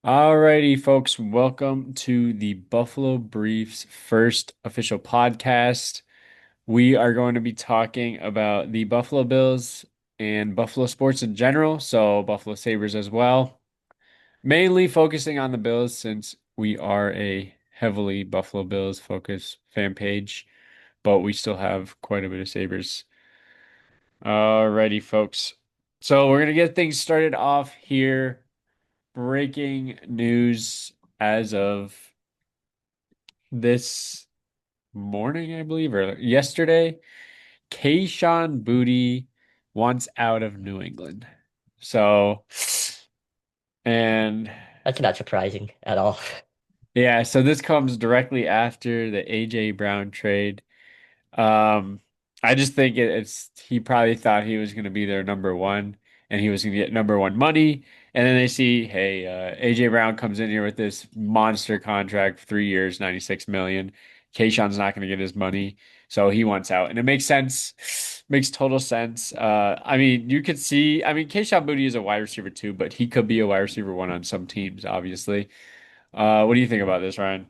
Alrighty, folks, welcome to the Buffalo Briefs first official podcast. We are going to be talking about the Buffalo Bills and Buffalo sports in general, so Buffalo Sabres as well. Mainly focusing on the Bills since we are a heavily Buffalo Bills focused fan page, but we still have quite a bit of Sabres. Alrighty, folks. So we're going to get things started off here. Breaking news as of this morning, I believe, or yesterday. Kayshawn Booty wants out of New England. So, and That's not surprising at all. yeah, so this comes directly after the AJ Brown trade. Um, I just think it's he probably thought he was going to be their number one and he was going to get number one money. And then they see, hey, AJ Brown comes in here with this monster contract, 3 years, 96 million. Kayshawn's not going to get his money, so he wants out, and it makes sense. Makes total sense. I mean, you could see. I mean, Kayshawn Boutte is a wide receiver too, but he could be a wide receiver one on some teams, obviously. What do you think about this, Ryan?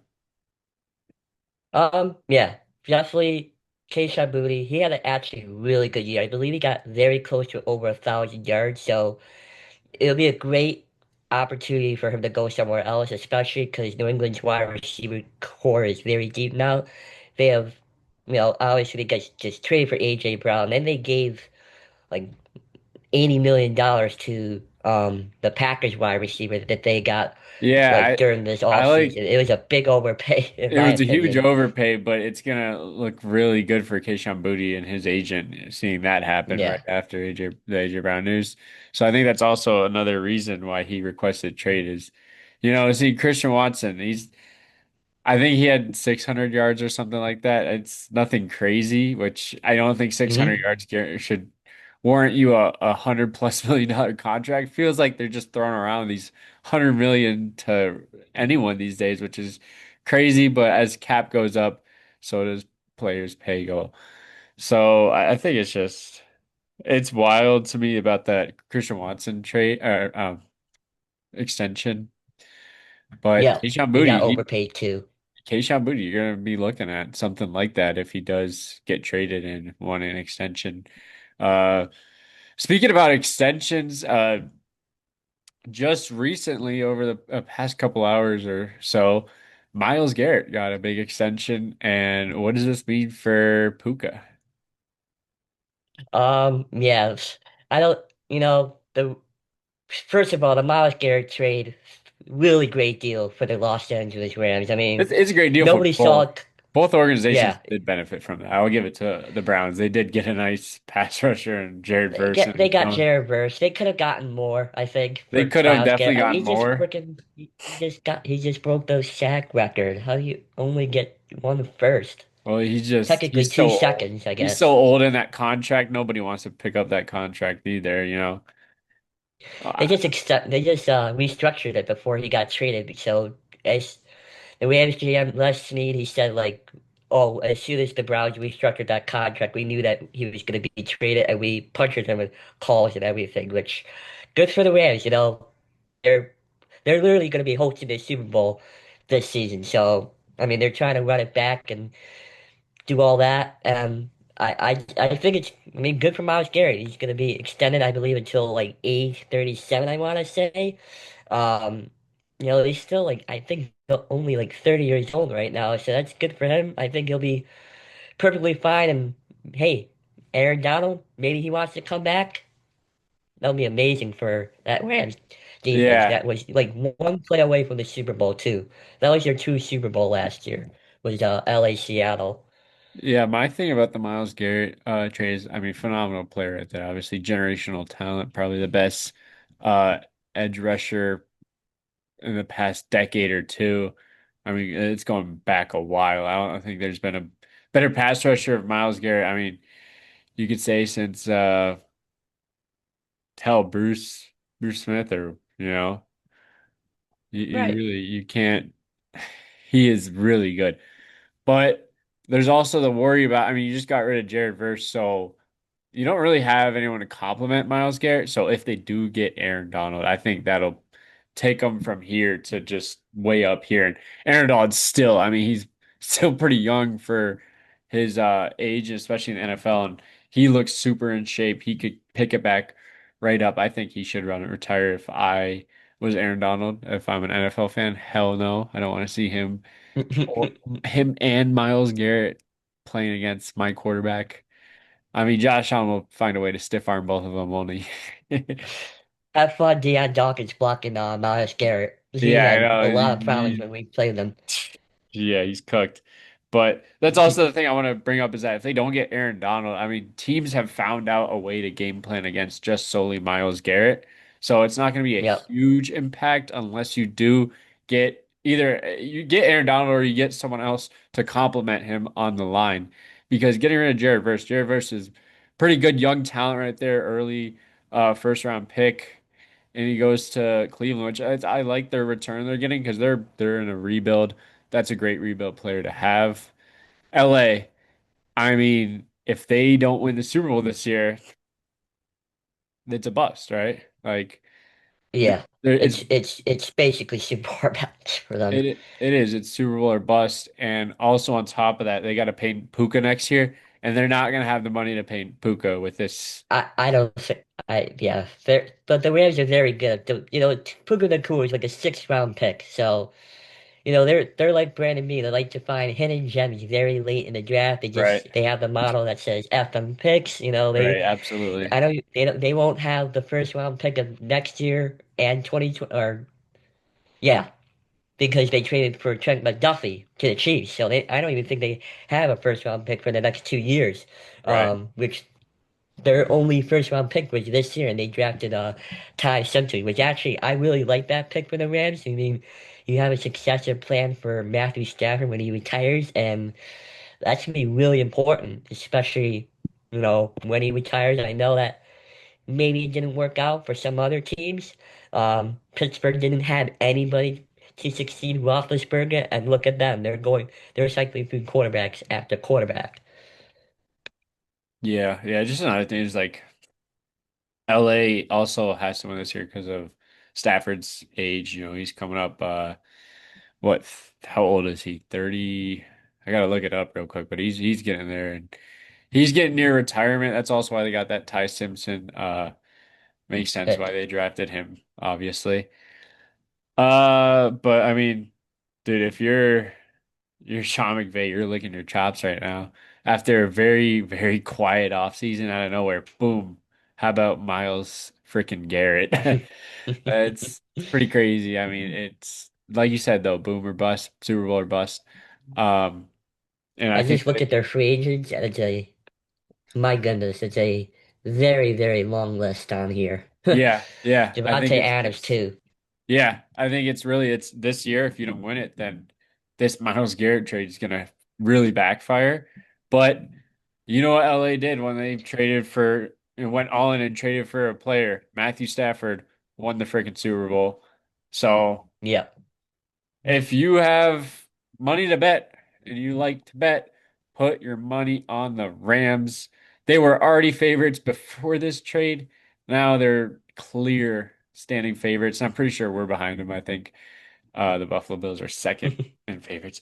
Yeah, definitely Keisha Booty. He had an actually really good year. I believe he got very close to over 1,000 yards. So it'll be a great opportunity for him to go somewhere else, especially because New England's wide receiver core is very deep now. They have, obviously they just traded for AJ Brown. Then they gave like $80 million to the Packers wide receiver that they got Yeah, like during this I offseason. like. It was a big overpay in It my was a huge opinion. overpay, but it's gonna look really good for Kayshon Boutte and his agent seeing that happen right Yeah. after the AJ Brown news. So I think that's also another reason why he requested trade is, see Christian Watson, I think he had 600 yards or something like that. It's nothing crazy, which I don't think 600 hmm yards should warrant you a $100+ million contract. Feels like they're just throwing around these 100 million to anyone these days, which is crazy. But as cap goes up, so does players' pay go. So I think it's wild to me about that Christian Watson trade or extension. But Yeah. Kayshon He got Boutte, overpaid too. Keisha Booty, you're going to be looking at something like that if he does get traded and want an extension. Uh, Speaking about extensions, just recently over the past couple hours or so, Miles Garrett got a big extension. And what does this mean for Puka? Yeah. I don't, the first of all, the Miles Garrett trade, really great deal for the Los Angeles Rams. I mean, It's a great deal for nobody saw both. it. Both organizations Yeah. did benefit from that. I will give it to the Browns. They did get a nice pass rusher and Jared Verse They and got Jared Verse. They could have gotten more, I think, they for could have Miles definitely Garrett. And gotten more. he just broke those sack record. How do you only get one first? Well, Technically he's so two old. seconds, I He's so guess. old in that contract. Nobody wants to pick up that contract either. They Uh, just restructured it before he got traded. So as the Rams GM Les Snead, he said like, oh, as soon as the Browns restructured that contract, we knew that he was going to be traded, and we punched him with calls and everything. Which good for the Rams. They're they're literally going to be hosting the Super Bowl this season. So I mean, they're trying to run it back and do all that. I think it's, I mean, good for Miles Garrett. He's going to be extended, I believe, until like age 37, I want to say. Um, he's still like, I think only like 30 years old right now. So that's good for him. I think he'll be perfectly fine. And hey, Aaron Donald, maybe he wants to come back. That'll be amazing for that Rams defense. yeah, That was like one play away from the Super Bowl too. That was their two Super Bowl last year, was LA Seattle. yeah. My thing about the Miles Garrett trade is, I mean, phenomenal player right there. Obviously, generational talent, probably the best uh edge rusher in the past decade or two. I mean, it's going back a while. I don't think there's been a better pass rusher of Miles Garrett. I mean, you could say since tell Bruce Smith or you Right. really you can't. He is really good, but there's also the worry about. I mean, you just got rid of Jared Verse, so you don't really have anyone to complement Miles Garrett. So if they do get Aaron Donald, I think take him from here to just way up here. And Aaron Donald's still, I mean, he's still pretty young for his age, especially in the NFL, and he looks super in shape. He could pick it back right up. I think he should run and retire if I was Aaron Donald. If I'm an NFL fan, hell no. I don't want to see him or him and Myles Garrett playing against my quarterback. I mean, Josh Allen will find a way to stiff arm both of them, won't he? Have fun, Deion Dawkins blocking Myles Garrett. He Yeah, I had know. a lot of problems when we played them. Yeah, he's cooked. But that's also the thing I want to bring up is that if they don't get Aaron Donald, I mean, teams have found out a way to game plan against just solely Myles Garrett. So it's not going to be a Yep. huge impact unless you do get either you get Aaron Donald or you get someone else to complement him on the line. Because getting rid of Jared Verse is pretty good young talent right there, early first round pick. And he goes to Cleveland, which I like their return they're getting because they're in a rebuild. That's a great rebuild player to have. LA, I mean, if they don't win the Super Bowl this year, it's a bust, right? Like Yeah. it's It's basically super bad for them. it is it's Super Bowl or bust, and also on top of that, they got to pay Puka next year, and they're not gonna have the money to pay Puka with this. I don't think yeah, but the Rams are very good. Puka Nacua is like a 6th round pick, so they're like Brandon Me. They like to find hidden gems very late in the draft. Right, They have the model that says F them picks. right, absolutely. I know they won't have the 1st round pick of next year and 2020 or yeah, because they traded for Trent McDuffie to the Chiefs. So I don't even think they have a 1st round pick for the next 2 years. Right. Which their only 1st round pick was this year, and they drafted Ty Century, which actually I really like that pick for the Rams. I mean, you have a successor plan for Matthew Stafford when he retires, and that's gonna be really important, especially when he retires. And I know that maybe it didn't work out for some other teams. Pittsburgh didn't have anybody to succeed Roethlisberger, and look at them. They're cycling through quarterbacks after quarterback. Yeah, yeah. Just another thing is like LA also has someone this year because of Stafford's age. You know, he's coming up. What? How old is he? 30. I gotta look it up real quick, but he's getting there and he's getting near retirement. That's also why they got that Ty Simpson. Makes sense Uh, why they drafted him, obviously. But I mean, dude, if you're Sean McVay, you're licking your chops right now. After a very, very quiet offseason out of nowhere, boom. How about Miles freaking Garrett? It's pretty crazy. I mean, it's like you said though, boom or bust, Super Bowl or bust. Um, and I I think just look at their free agents, and my goodness, it's a very, very long list down here. yeah, I think Devontae Adams it's too. yeah, I think it's this year. If you don't win it, then this Miles Garrett trade is gonna really backfire. But you know what LA did when they traded for and went all in and traded for a player? Matthew Stafford won the freaking Super Bowl. So Yep. if you have money to bet and you like to bet, put your money on the Rams. They were already favorites before this trade. Now they're clear standing favorites. I'm pretty sure we're behind them. I think the Buffalo Bills are second in favorites.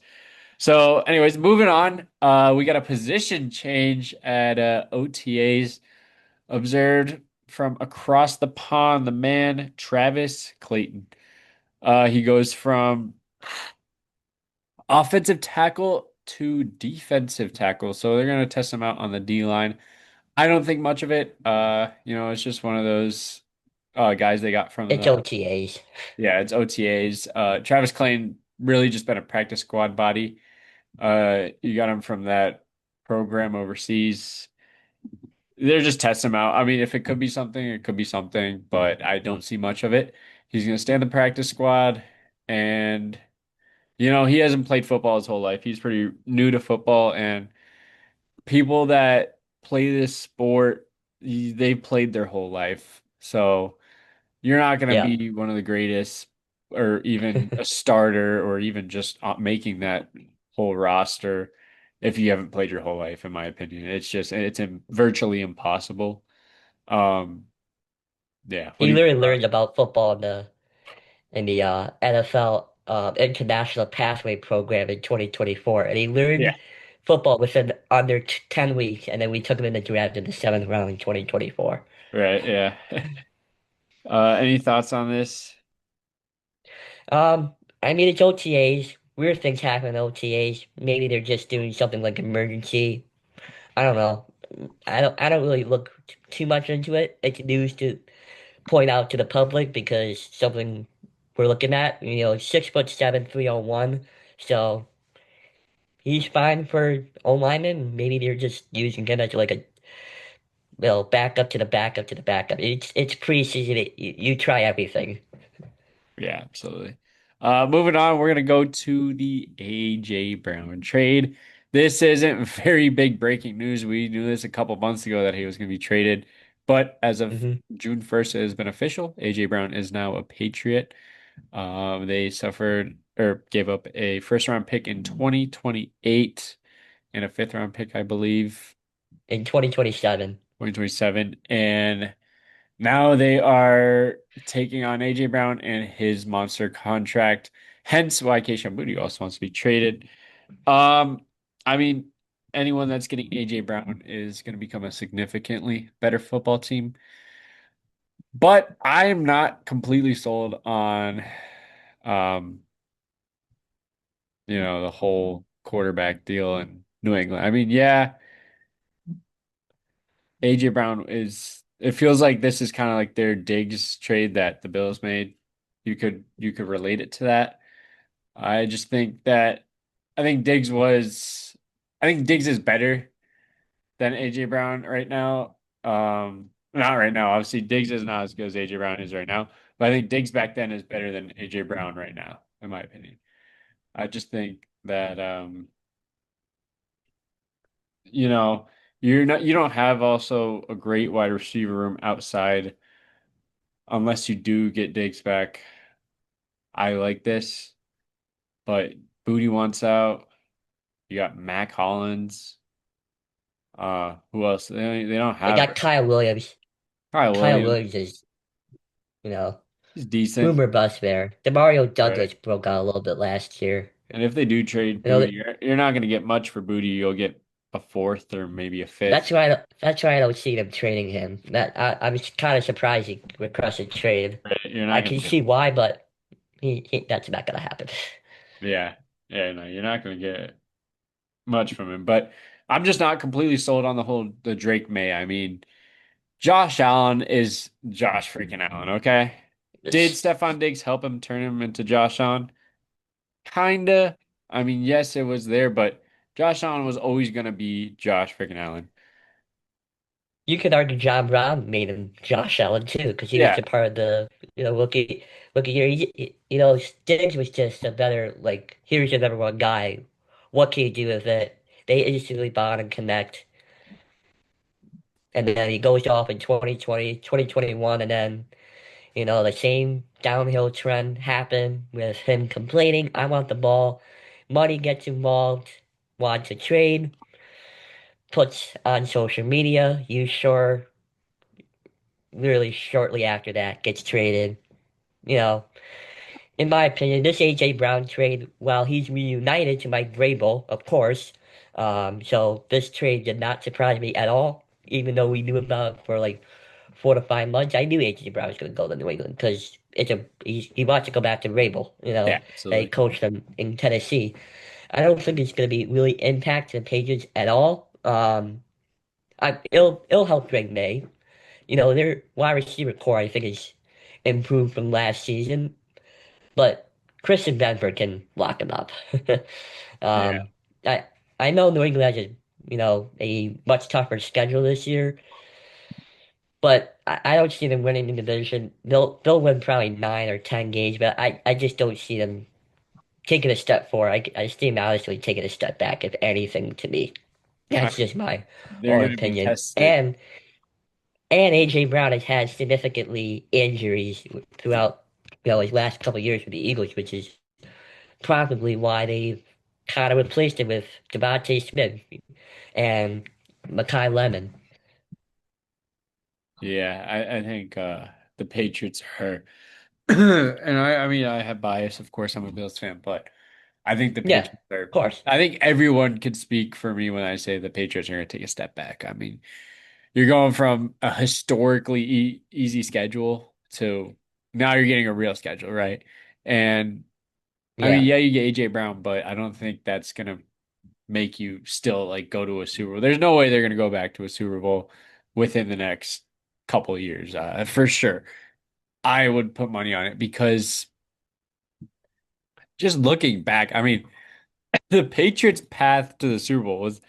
So, anyways, moving on. We got a position change at OTAs observed from across the pond. The man, Travis Clayton. He goes from offensive tackle to defensive tackle. So they're going to test him out on the D line. I don't think much of it. It's just one of those guys they got from It's the OTAs. yeah, it's OTAs. Travis Clayton really just been a practice squad body. You got him from that program overseas. They're just testing him out. I mean, if it could be something, it could be something, but I don't see much of it. He's going to stay in the practice squad, and he hasn't played football his whole life. He's pretty new to football, and people that play this sport, they've played their whole life. So you're not going to Yeah. be one of the greatest or even a starter or even just making that whole roster if you haven't played your whole life, in my opinion. Virtually impossible. Um, yeah. What He do you think literally about learned about football in the NFL International Pathway Program in 2024, and he Yeah. learned football within under 10 weeks, and then we took him in the draft in the seventh round in 2024. Right. Yeah. Any thoughts on this? Um, I mean, it's OTAs. Weird things happen in OTAs. Maybe they're just doing something like emergency. I don't know. I don't really look too much into it. It's news to point out to the public because something we're looking at. 6'7", 301. So he's fine for O lineman. Maybe they're just using him as like a backup to the backup to the backup. It's preseason. You try everything. Yeah, absolutely. Moving on, we're gonna go to the AJ Brown trade. This isn't very big breaking news. We knew this a couple months ago that he was gonna be traded, but as of Hmm. June 1st, it has been official. AJ Brown is now a Patriot. They suffered or gave up a first round pick in 2028 and a fifth round pick, I believe, In 2027. 2027. And now they are taking on AJ Brown and his monster contract. Hence why Keisha Moody also wants to be traded. Um, I mean, anyone that's getting AJ Brown is going to become a significantly better football team. But I'm not completely sold on um, the whole quarterback deal in New England. I mean, yeah, AJ Brown is it feels like this is kind of like their Diggs trade that the Bills made. You could relate it to that. I just think that I think Diggs was I think Diggs is better than AJ Brown right now. Not right now. Obviously, Diggs is not as good as AJ Brown is right now, but I think Diggs back then is better than AJ Brown right now, in my opinion. I just think that you know, you don't have also a great wide receiver room outside unless you do get Diggs back. I like this, but Booty wants out. You got Mac Hollins. Who else? They don't They have got Kyle Williams. Kyle Kyle Williams. Williams is, you know, He's decent, boomer bust there. Demario right? Douglas broke out a little bit last year. And if they do trade You know, Booty, you're not going to get much for Booty. You'll get a fourth or maybe a fifth. that's why I don't see them trading him. I'm kind of surprised he requested trade. Right? You're I not going can to get see why, but that's not gonna happen. yeah, yeah. No, you're not going to get much from him. But I'm just not completely sold on the Drake May. I mean, Josh Allen is Josh freaking Allen. Okay, did Stephon Diggs help him turn him into Josh Allen? Kinda. I mean, yes, it was there, but Josh Allen was always gonna be Josh freaking Allen. You could argue John Brown made him Josh Allen too, because he was Yeah, a part of the rookie year. Diggs was just a better like here's your number one guy. What can you do with it? They instantly bond and connect, and then he goes off in 2020, 2021, and then the same downhill trend happened with him complaining, I want the ball. Money gets involved, wants a trade, puts on social media, you sure, literally shortly after that, gets traded. You know, in my opinion, this AJ Brown trade, while he's reunited to Mike Vrabel, of course, so this trade did not surprise me at all, even though we knew about it for like 4 to 5 months. I knew AJ Brown was going to go to New England because he wants to go back to Vrabel, yeah, that he absolutely. coached them in Tennessee. I don't think it's going to be really impact the Patriots at all. It'll help Drake May. Their wide receiver core, I think, is improved from last season, but Christian Benford can lock him up. Yeah. um, I I know New England has a much tougher schedule this year, but I don't see them winning the division. They'll win probably 9 or 10 games, but I just don't see them taking a step forward. I see them honestly taking a step back, if anything, to me. I That's just mean, my they're own gonna be opinion. tested. And AJ Brown has had significantly injuries throughout his last couple of years with the Eagles, which is probably why they've kind of replaced him with Devontae Smith and Makai Lemon. Yeah, I think the Patriots are. And I mean, I have bias, of course. I'm a Bills fan, but I think the Yeah, Patriots of are. course. I think everyone could speak for me when I say the Patriots are going to take a step back. I mean, you're going from a historically easy schedule to now you're getting a real schedule, right? And I mean, Yeah. yeah, you get AJ Brown, but I don't think that's going to make you still like go to a Super Bowl. There's no way they're going to go back to a Super Bowl within the next couple of years, for sure. I would put money on it because just looking back, I mean, the Patriots' path to the Super Bowl was,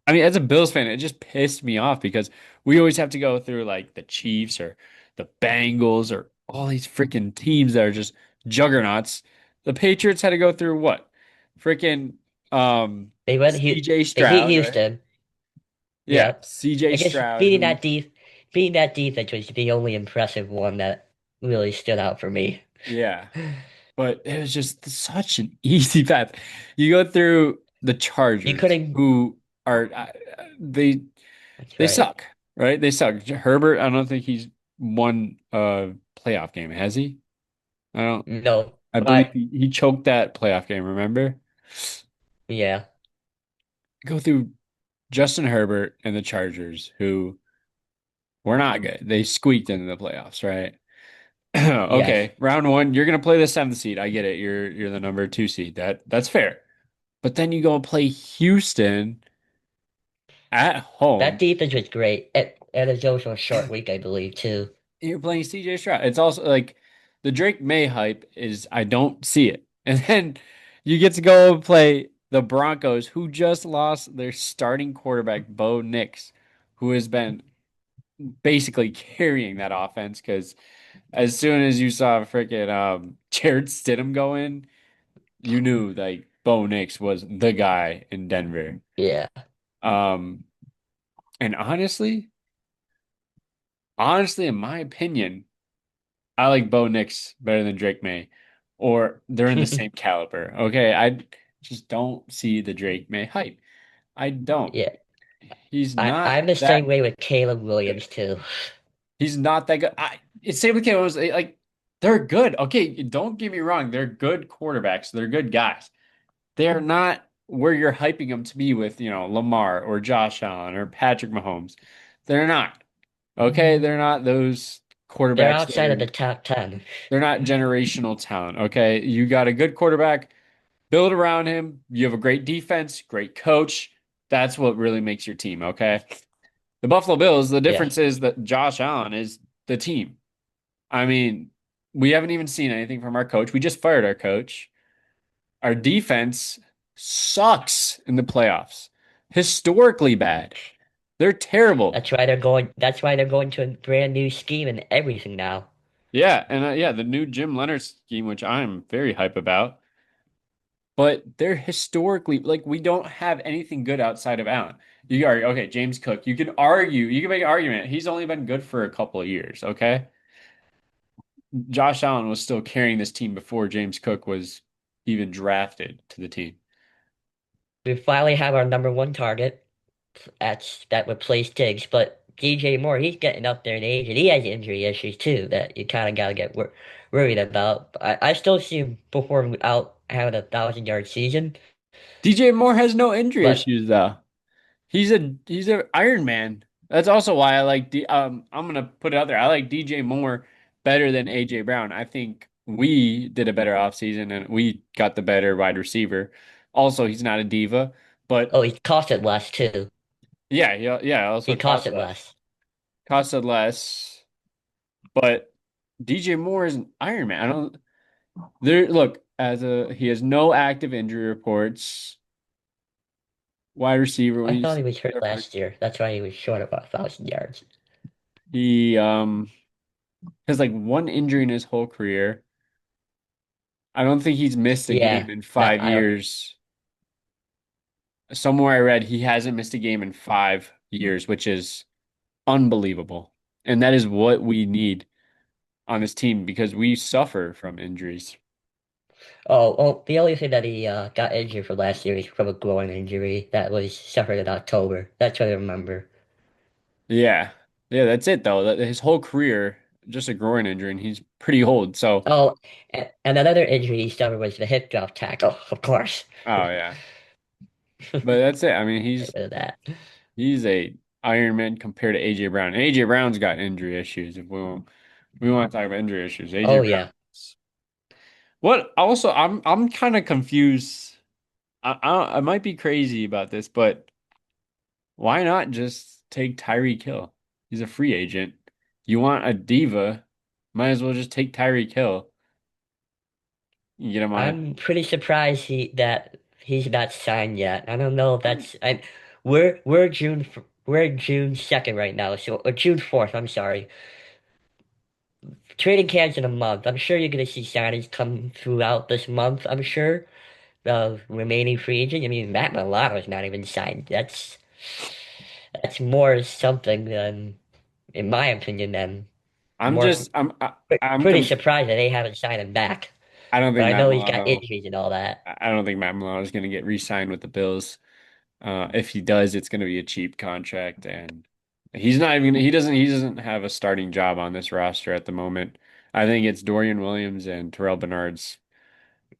I mean, as a Bills fan, it just pissed me off because we always have to go through like the Chiefs or the Bengals or all these freaking teams that are just juggernauts. The Patriots had to go through what? Freaking They went CJ they beat Stroud, right? Houston. Yeah, Yep. CJ I guess Stroud, who, beating that defense was the only impressive one that really stood out for me. yeah, but it was just such an easy path. You go through the You Chargers, couldn't who are they That's they right. suck, right? They suck. Herbert, I don't think he's won a playoff game, has he? I don't. No. I believe But he choked that playoff game. Remember? yeah. Go through Justin Herbert and the Chargers, who were not good. They squeaked into the playoffs, right? Yes. Okay, round one, you're gonna play the seventh seed. I get it. You're the number two seed. That's fair. But then you go and play Houston at That home. defense was great. And it's also a short week, I believe, too. You're playing CJ Stroud. It's also like the Drake May hype is I don't see it. And then you get to go and play the Broncos, who just lost their starting quarterback, Bo Nix, who has been basically carrying that offense because as soon as you saw freaking Jared Stidham go in, you knew like Bo Nix was the guy in Denver. Yeah. Um, and honestly, in my opinion, I like Bo Nix better than Drake May, or they're in the same caliber. Okay, I just don't see the Drake May hype. I don't. Yeah. He's not I'm the that same way with Caleb good. Williams, too. He's not that good. It's same with Caleb. Like they're good. Okay, don't get me wrong. They're good quarterbacks. They're good guys. They're not where you're hyping them to be with, Lamar or Josh Allen or Patrick Mahomes. They're not. Okay, they're not those They're quarterbacks that outside of are the top 10. they're not generational talent. Okay, you got a good quarterback, build around him. You have a great defense, great coach. That's what really makes your team. Okay, the Buffalo Bills. The difference Yes. is that Josh Allen is the team. I mean, we haven't even seen anything from our coach. We just fired our coach. Our defense sucks in the playoffs. Historically bad. They're terrible. That's why they're going to a brand new scheme and everything now. Yeah, and yeah, the new Jim Leonard scheme, which I'm very hype about. But they're historically like we don't have anything good outside of Allen. You argue, okay, James Cook. You can make an argument. He's only been good for a couple of years, okay? Josh Allen was still carrying this team before James Cook was even drafted to the team. We finally have our number one target that replaced Diggs, but DJ Moore, he's getting up there in age, and he has injury issues too that you kind of got to get worried about. I still see him perform out having 1,000 yard season, DJ Moore has no injury but issues though. He's a Iron Man. That's also why I like I'm gonna put it out there. I like DJ Moore better than AJ Brown. I think we did a better offseason and we got the better wide receiver. Also, he's not a diva, but oh, he cost it less too. yeah, yeah, He also cost cost it less. less. Costed less, but DJ Moore is an Iron Man. I don't there look as a he has no active injury reports. Wide receiver when I thought he's he was hurt there for last year. That's why he was short of 1,000 yards. he has like one injury in his whole career. I don't think he's missed a game Yeah, in that five I don't. years. Somewhere I read he hasn't missed a game in 5 years, which is unbelievable. And that is what we need on this team because we suffer from injuries. Oh, the only thing that he got injured for last year is from a groin injury that was suffered in October. That's what I remember. Yeah. Yeah, that's it though. His whole career. just a groin injury, and he's pretty old. So, Oh, and another injury he suffered was the hip drop tackle, of course. oh yeah, but that's it. I mean, Get rid of that. he's a Iron Man compared to AJ Brown. And AJ Brown's got injury issues. If we want to talk about injury issues, AJ Oh Brown. yeah. What also, I'm kind of confused. I might be crazy about this, but why not just take Tyreek Hill? He's a free agent. You want a diva, might as well just take Tyreek Hill. You get him on it. I'm pretty surprised he's not signed yet. I don't know if that's we're June 2nd right now, so or June 4th, I'm sorry. Trading camps in a month. I'm sure you're gonna see signings come throughout this month, I'm sure. The remaining free agent. I mean, Matt Milano's not even signed. That's more something than, in my opinion, than I'm more just I'm pretty conf surprised that they haven't signed him back. I don't But think I Matt know he's got Milano. injuries and all that. I don't think Matt Milano is going to get re-signed with the Bills. If he does, it's going to be a cheap contract, and he's not even he doesn't have a starting job on this roster at the moment. I think it's Dorian Williams and Terrell Bernard's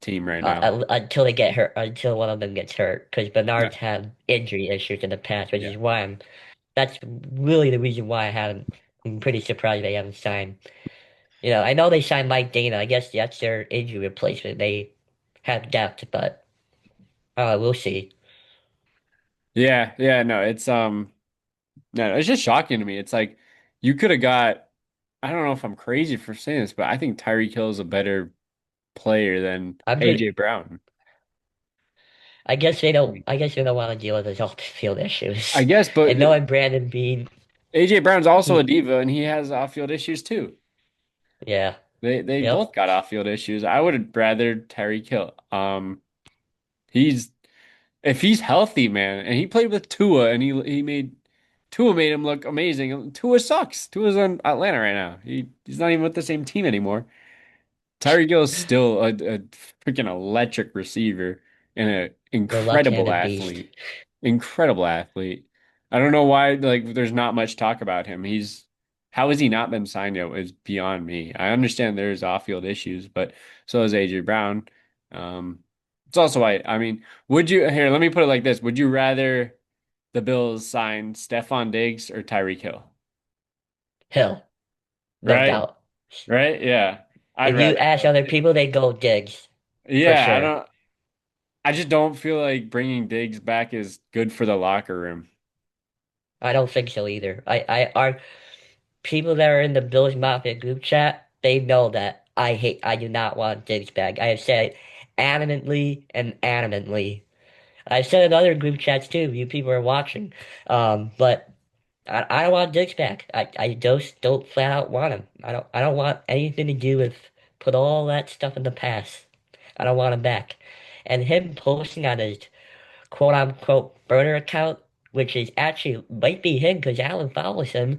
team right now. Until they get hurt, until one of them gets hurt, because Yeah, Bernard's had injury issues in the past, which yeah. is why that's really the reason why I'm pretty surprised they haven't signed. I know they signed Mike Dana. I guess that's their injury replacement. They have depth, but we'll see. Yeah, no, no, it's just shocking to me. It's like you could have got I don't know if I'm crazy for saying this, but I think Tyreek Hill is a better player than I'm AJ pretty. Brown. I guess they don't. I guess they don't want to deal with his off the field I issues. guess, but And knowing Brandon Bean, AJ Brown's also a he, diva and he has off-field issues too. yeah, They yep, both got off-field issues. I would rather Tyreek Hill. He's if he's healthy, man, and he played with Tua and he made Tua made him look amazing. Tua sucks. Tua's on Atlanta right now. He's not even with the same team anymore. Tyreek Hill is still a freaking electric receiver and an the incredible left-handed beast. athlete. Incredible athlete. I don't know why like there's not much talk about him. He's how has he not been signed yet is beyond me. I understand there's off-field issues, but so is AJ Brown. Um, it's also why I mean, would you here, let me put it like this. Would you rather the Bills sign Stephon Diggs or Tyreek Hill? Hill, no Right? doubt. Right? Yeah. I'd If you rather ask Hill other too. people, they go Diggs for Yeah, sure. I just don't feel like bringing Diggs back is good for the locker room. I don't think so either. I are people that are in the Bills Mafia group chat. They know that I do not want Diggs back. I have said it adamantly and adamantly. I've said in other group chats too. You people are watching, but. I don't want Diggs back. I just don't flat out want him. I don't want anything to do with put all that stuff in the past. I don't want him back. And him posting on his quote unquote burner account, which is actually might be him because Alan follows him.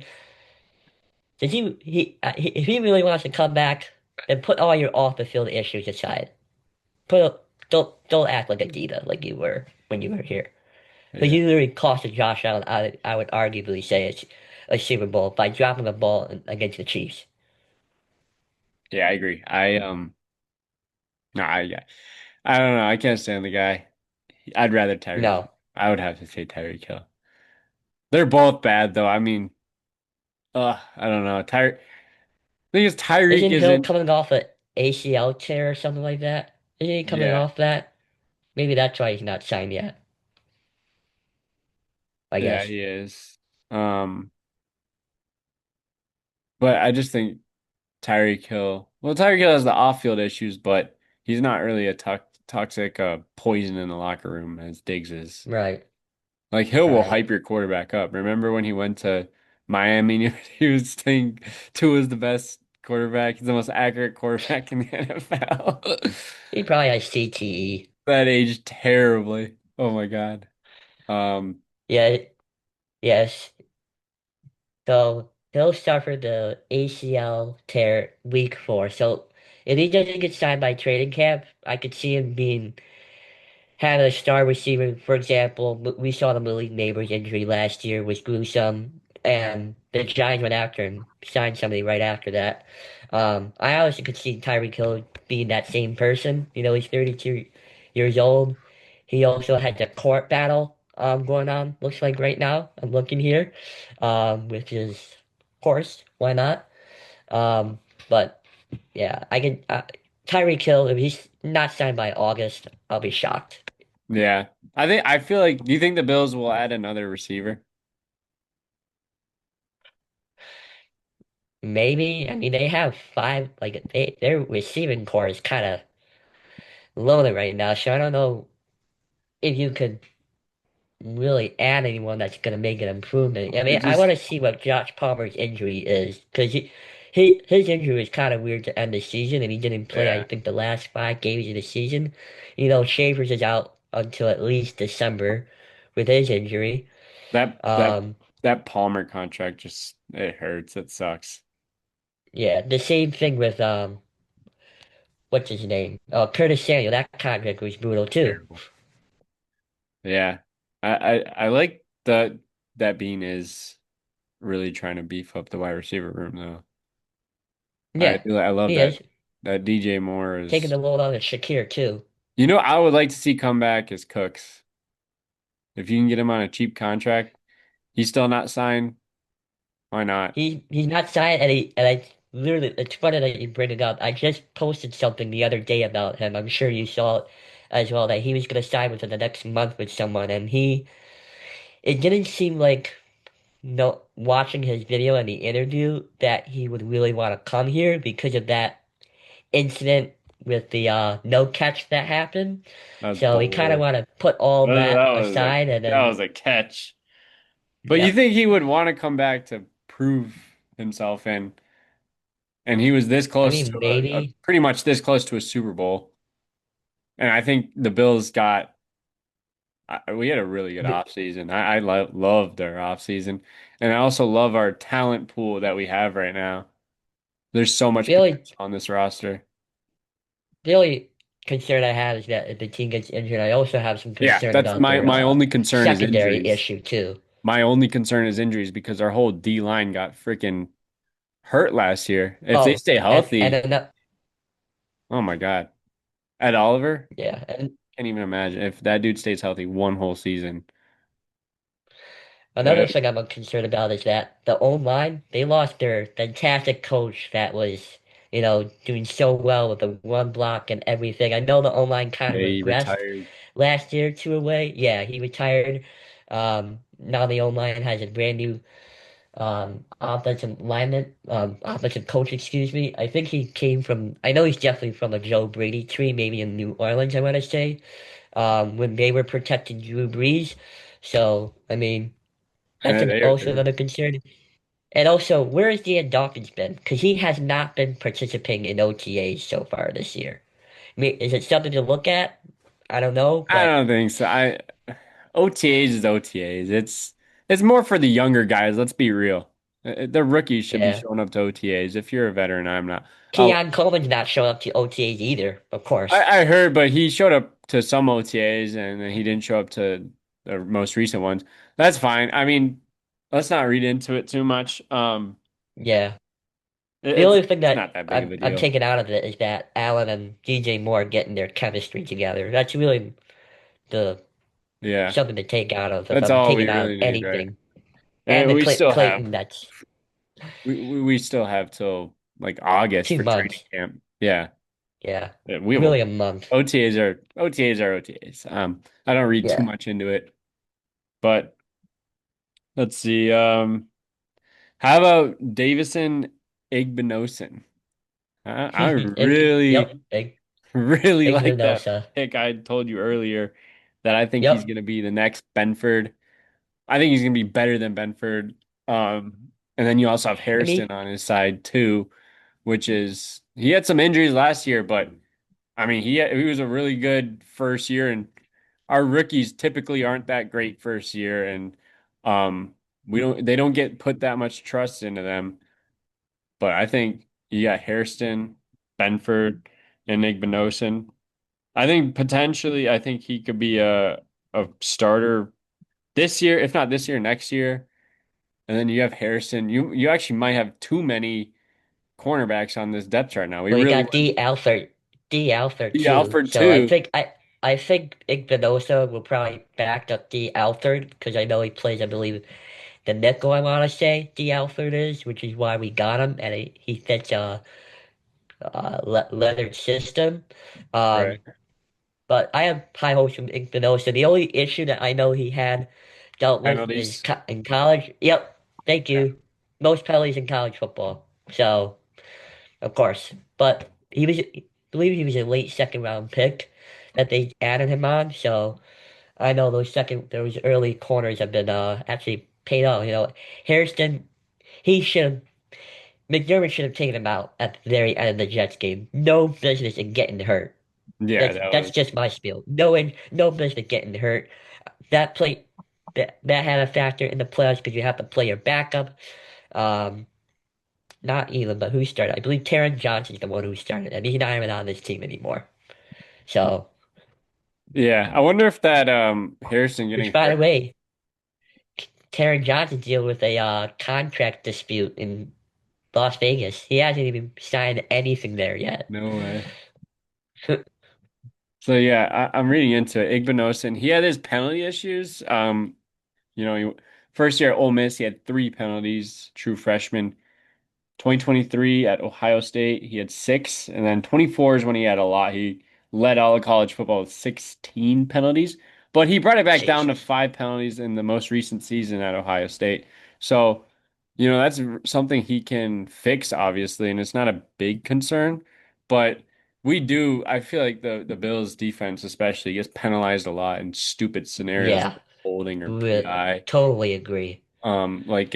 Does if he really wants to come back, then put all your off the field issues aside. Don't act like a diva like you were when you were here. Because Yeah. you literally costed Josh Allen, I would arguably say it's a Super Bowl by dropping the ball against the Chiefs. Yeah, I agree. No, I don't know. I can't stand the guy. I'd rather Tyreek Hill. No. I would have to say Tyreek Hill. They're both bad though. I mean, I don't know. Thing is Tyreek Isn't Hill isn't coming off a ACL tear or something like that? Isn't he coming yeah. off that? Maybe that's why he's not signed yet, I Yeah, guess. he is. Um, but I just think Tyreek Hill has the off-field issues, but he's not really a toxic poison in the locker room as Diggs is. Right, Like Hill will right. hype your quarterback up. Remember when he went to Miami and he was saying Tua is the best quarterback, he's the most accurate quarterback in the NFL. He probably has CTE. That aged terribly. Oh my God. Um, Yeah, yes. So Hill suffered the ACL tear week 4. So if he doesn't get signed by trading camp, I could see him being had a star receiver. For example, we saw the Malik Neighbors injury last year was gruesome. and the Giants went after him, signed somebody right after that. I honestly could see Tyreek Hill being that same person. He's 32 years old. He also has a court battle going on, looks like right now. I'm looking here, which is, of course, why not? Um, but yeah, Tyreek Hill, if he's not signed by August, I'll be shocked. Yeah. I feel like, do you think the Bills will add another receiver? Maybe. I mean, they have five, like, their receiving core is kind of loaded right now, so I don't know if you could really add anyone that's going to make an improvement. I It mean, I want just to see what Josh Palmer's injury is, because his injury was kind of weird to end the season, and he didn't play, I yeah. think, the last 5 games of the season. Shavers is out until at least December with his injury. That Um, that Palmer contract just it hurts. It sucks. yeah, the same thing with, what's his name? Curtis Samuel. That contract was brutal too. Terrible. Yeah. I like that Bean is really trying to beef up the wide receiver room though. Yeah, I love he that is. that DJ Moore Taking is. the load on of Shakir too. I would like to see come back as Cooks. If you can get him on a cheap contract, he's still not signed. Why not? He's not signed, and I literally, it's funny that you bring it up. I just posted something the other day about him. I'm sure you saw it as well, that he was gonna sign within the next month with someone, and it didn't seem like, no, watching his video and the interview, that he would really want to come here because of that incident with the no catch that happened. That was So he kind of bull. want to put all that That was a aside, and that then was a catch. But you yeah, think he would want to come back to prove himself and he was this I close to mean a maybe. pretty much this close to a Super Bowl. And I think the Bills got we had a really good offseason. I love their offseason. And I also love our talent pool that we have right now. There's so much The only potential on this roster. the only concern I have is that if the team gets injured, I also have some Yeah, concern that's about my their my only concern is secondary injuries. issue too. My only concern is injuries because our whole D line got freaking hurt last year. If they Oh, stay and healthy, another, oh my God. Ed Oliver, yeah, and can't even imagine if that dude stays healthy one whole season. Uh, another thing I'm concerned about is that the O-line, they lost their fantastic coach that was, doing so well with the run block and everything. I know the O-line kind of they regressed retired. last year to a way. Yeah, he retired. Now the O-line has a brand new offensive lineman, offensive coach, excuse me. I think he came from, I know he's definitely from a Joe Brady tree, maybe in New Orleans, I want to say, when they were protecting Drew Brees. So, I mean, that's also They're another concern. And also, where has Ian Dawkins been? Because he has not been participating in OTAs so far this year. I mean, is it something to look at? I don't know, I but don't think so. I OTAs is OTAs. It's more for the younger guys. Let's be real. The rookies should be yeah. showing up to OTAs. If you're a veteran, I'm not. Oh, Keon Coleman's not showing up to OTAs either, of course. I heard, but he showed up to some OTAs and then he didn't show up to the most recent ones. That's fine. I mean, let's not read into it too much. Yeah. It- The it's only thing it's not that that big of a I'm deal. taking out of it is that Allen and DJ Moore getting their chemistry together. That's really the Yeah, something to take out of if that's I'm all we taking out really need, right? anything. And And the we still have Clayton, that's we still have till like August two for training months. camp. Yeah. Yeah. Yeah, we have Really a month. OTAs are OTAs. I don't read too Yeah. much into it, but let's see. How about Davison Igbinosun? I really, Yep. Big really big like that Mendoza. pick. I told you earlier that I think he's Yep. going to be the next Benford. I think he's going to be better than Benford. And then you also have I Harrison mean, on his side too, which is he had some injuries last year, but I mean, he was a really good first year, and our rookies typically aren't that great first year, and we don't they don't get put that much trust into them. But I think you got Hairston, Benford, and Igbinosun. I think potentially, I think he could be a starter this year, if not this year, next year. and then you have Harrison. You actually might have too many cornerbacks on this depth chart now. We Well, we really got went D Alford the too. Alford So too. I think Igbinosun will probably back up D Alford because I know he plays, I believe, the nickel. I want to say D Alford is, which is why we got him, and he fits leather system. Right. Um, but I have high hopes from Igbinosun. The only issue that I know he had dealt with is Penalties. co in college. Yep, thank you. Most penalties in college football. So. Of course. But I believe he was a late second round pick that they added him on. So I know those early corners have been actually paid off. Harrison, he should have, McDermott should have taken him out at the very end of the Jets game. No business in getting hurt. Yeah, that That's was. just my spiel. No business getting hurt. That play, that had a factor in the playoffs because you have to play your backup. Um, Not Elam, but who started? I believe Taron Johnson's the one who started. I mean, he's not even on this team anymore. So, Yeah, I wonder if that Harrison which getting by the hurt. way, Taron Johnson's dealing with a contract dispute in Las Vegas. He hasn't even signed anything there yet. No way. So yeah, I'm reading into it. Igbinosun, he had his penalty issues. First year at Ole Miss, he had three penalties, true freshman. 2023 at Ohio State, he had six, and then 24 is when he had a lot. He led all of college football with 16 penalties, but he brought it back down to Jesus. five penalties in the most recent season at Ohio State. So, that's something he can fix, obviously, and it's not a big concern, but I feel like the Bills defense especially gets penalized a lot in stupid scenarios Yeah, like holding or re PI. totally agree. Like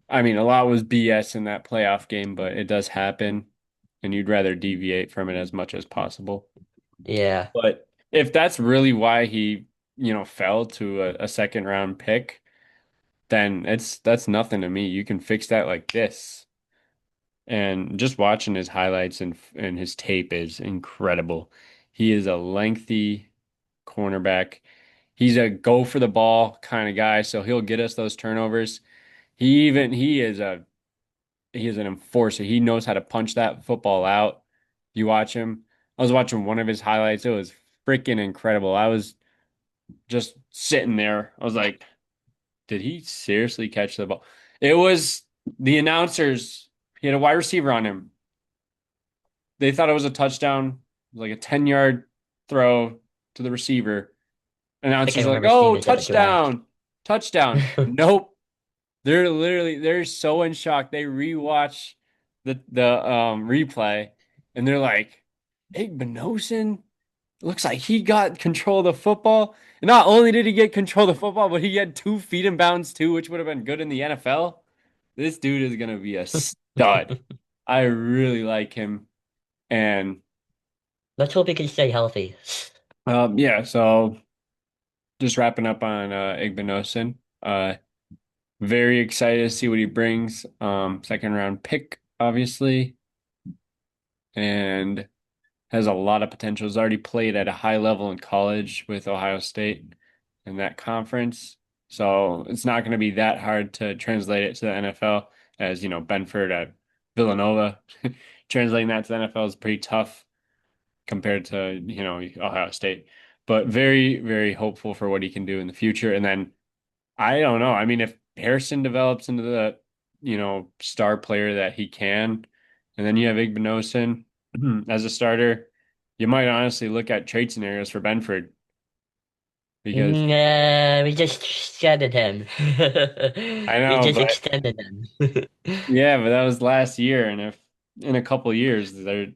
I mean, a lot was BS in that playoff game, but it does happen, and you'd rather deviate from it as much as possible. Yeah. But if that's really why he, fell to a second round pick, then that's nothing to me. You can fix that like this. And just watching his highlights and his tape is incredible. He is a lengthy cornerback. He's a go for the ball kind of guy, so he'll get us those turnovers. He is an enforcer. He knows how to punch that football out. You watch him. I was watching one of his highlights. It was freaking incredible. I was just sitting there. I was like, did he seriously catch the ball? It was the announcers. He had a wide receiver on him. They thought it was a touchdown. It was like a 10-yard throw to the receiver. I think I Announcers are like, remember seeing "Oh, this at the draft. touchdown. Touchdown." Nope. They're so in shock. They rewatch the replay and they're like, Igbinosun looks like he got control of the football. And not only did he get control of the football, but he had 2 feet in bounds too, which would have been good in the NFL. This dude is gonna be a stud. I really like him. And Let's hope he can stay healthy. yeah, so just wrapping up on Igbinosun. Very excited to see what he brings. Second round pick, obviously, and has a lot of potential. He's already played at a high level in college with Ohio State in that conference. So it's not going to be that hard to translate it to the NFL, as Benford at Villanova. Translating that to the NFL is pretty tough compared to, Ohio State. But very, very hopeful for what he can do in the future. And then I don't know. I mean, if Harrison develops into the, star player that he can, and then you have Igbinosun as a starter, you might honestly look at trade scenarios for Benford because We just extended him. I We know, just but extended him. yeah, but that was last year, and if in a couple years he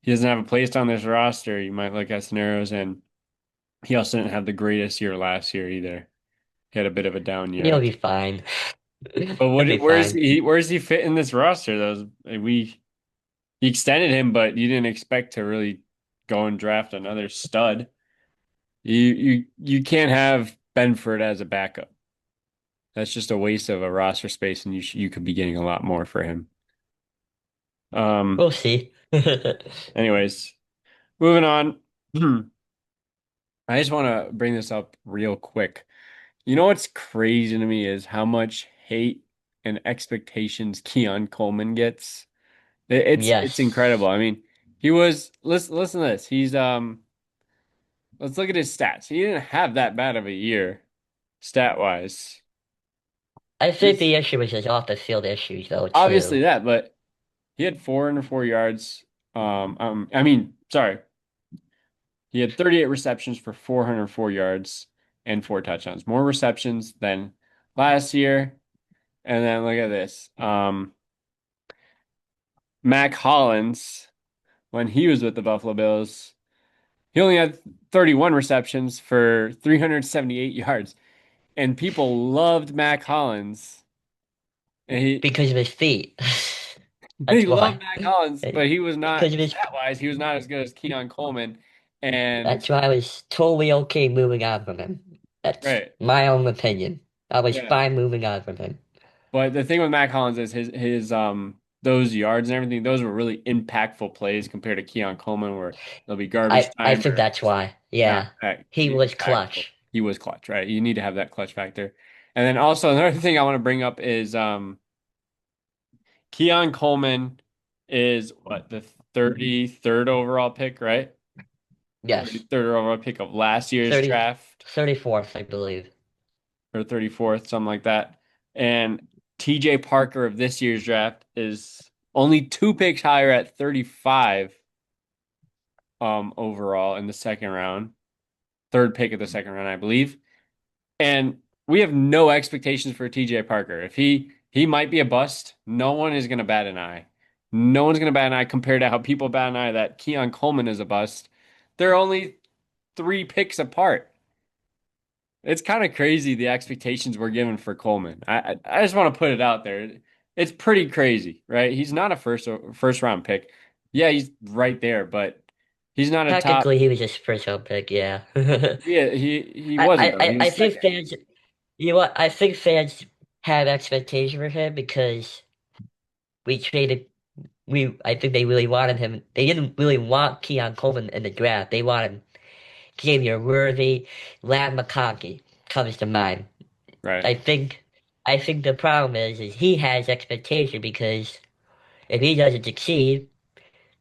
doesn't have a place on this roster, you might look at scenarios, and he also didn't have the greatest year last year either. He had a bit of a down year. He'll be fine. But He'll be fine. where's he fit in this roster? Those we You extended him, but you didn't expect to really go and draft another stud. You can't have Benford as a backup. That's just a waste of a roster space, and you could be getting a lot more for him. Um. We'll see. Anyways, moving on. I just want to bring this up real quick. You know what's crazy to me is how much hate and expectations Keon Coleman gets. It's incredible. Yes. I mean, he was listen to this. Let's look at his stats. He didn't have that bad of a year stat wise. I think His the issue was his off the field issues though obviously too. that, but he had 404 yards. I mean, sorry, he had 38 receptions for 404 yards and four touchdowns. More receptions than last year. And then look at this. Mac Hollins, when he was with the Buffalo Bills, he only had 31 receptions for 378 yards. And people loved Mac Hollins. And Because of his feet. they That's loved why. Mac Hollins, but he was not Because of his. stat wise, he was not as good as Keon Coleman. And That's why I was totally okay moving on from him. That's right. my own opinion. I was Yeah. fine moving on from him. But the thing with Mac Hollins is his those yards and everything, those were really impactful plays compared to Keon Coleman where they'll be garbage I think timers, that's why. not Yeah. that He was impactful. clutch. He was clutch, right? You need to have that clutch factor. And then also another thing I want to bring up is Keon Coleman is what the 33rd overall pick, right? Yes. 33rd overall pick of last year's 30, draft 34th, I believe. or 34th, something like that. And TJ Parker of this year's draft is only two picks higher at 35 overall in the second round. Third pick of the second round, I believe. And we have no expectations for TJ Parker. If he might be a bust, no one is going to bat an eye. No one's going to bat an eye compared to how people bat an eye that Keon Coleman is a bust. They're only three picks apart. It's kind of crazy the expectations we're given for Coleman. I just want to put it out there. It's pretty crazy, right? He's not a first round pick. Yeah, he's right there, but he's not a top. Technically, he was just first round pick, yeah. Yeah, he wasn't though. He I was think second. fans, you know what? I think fans have expectation for him because we traded, I think they really wanted him. They didn't really want Keon Coleman in the draft. They wanted Xavier Worthy, Lad McConkey comes to mind. Right. I think, I think the problem is he has expectation because if he doesn't succeed,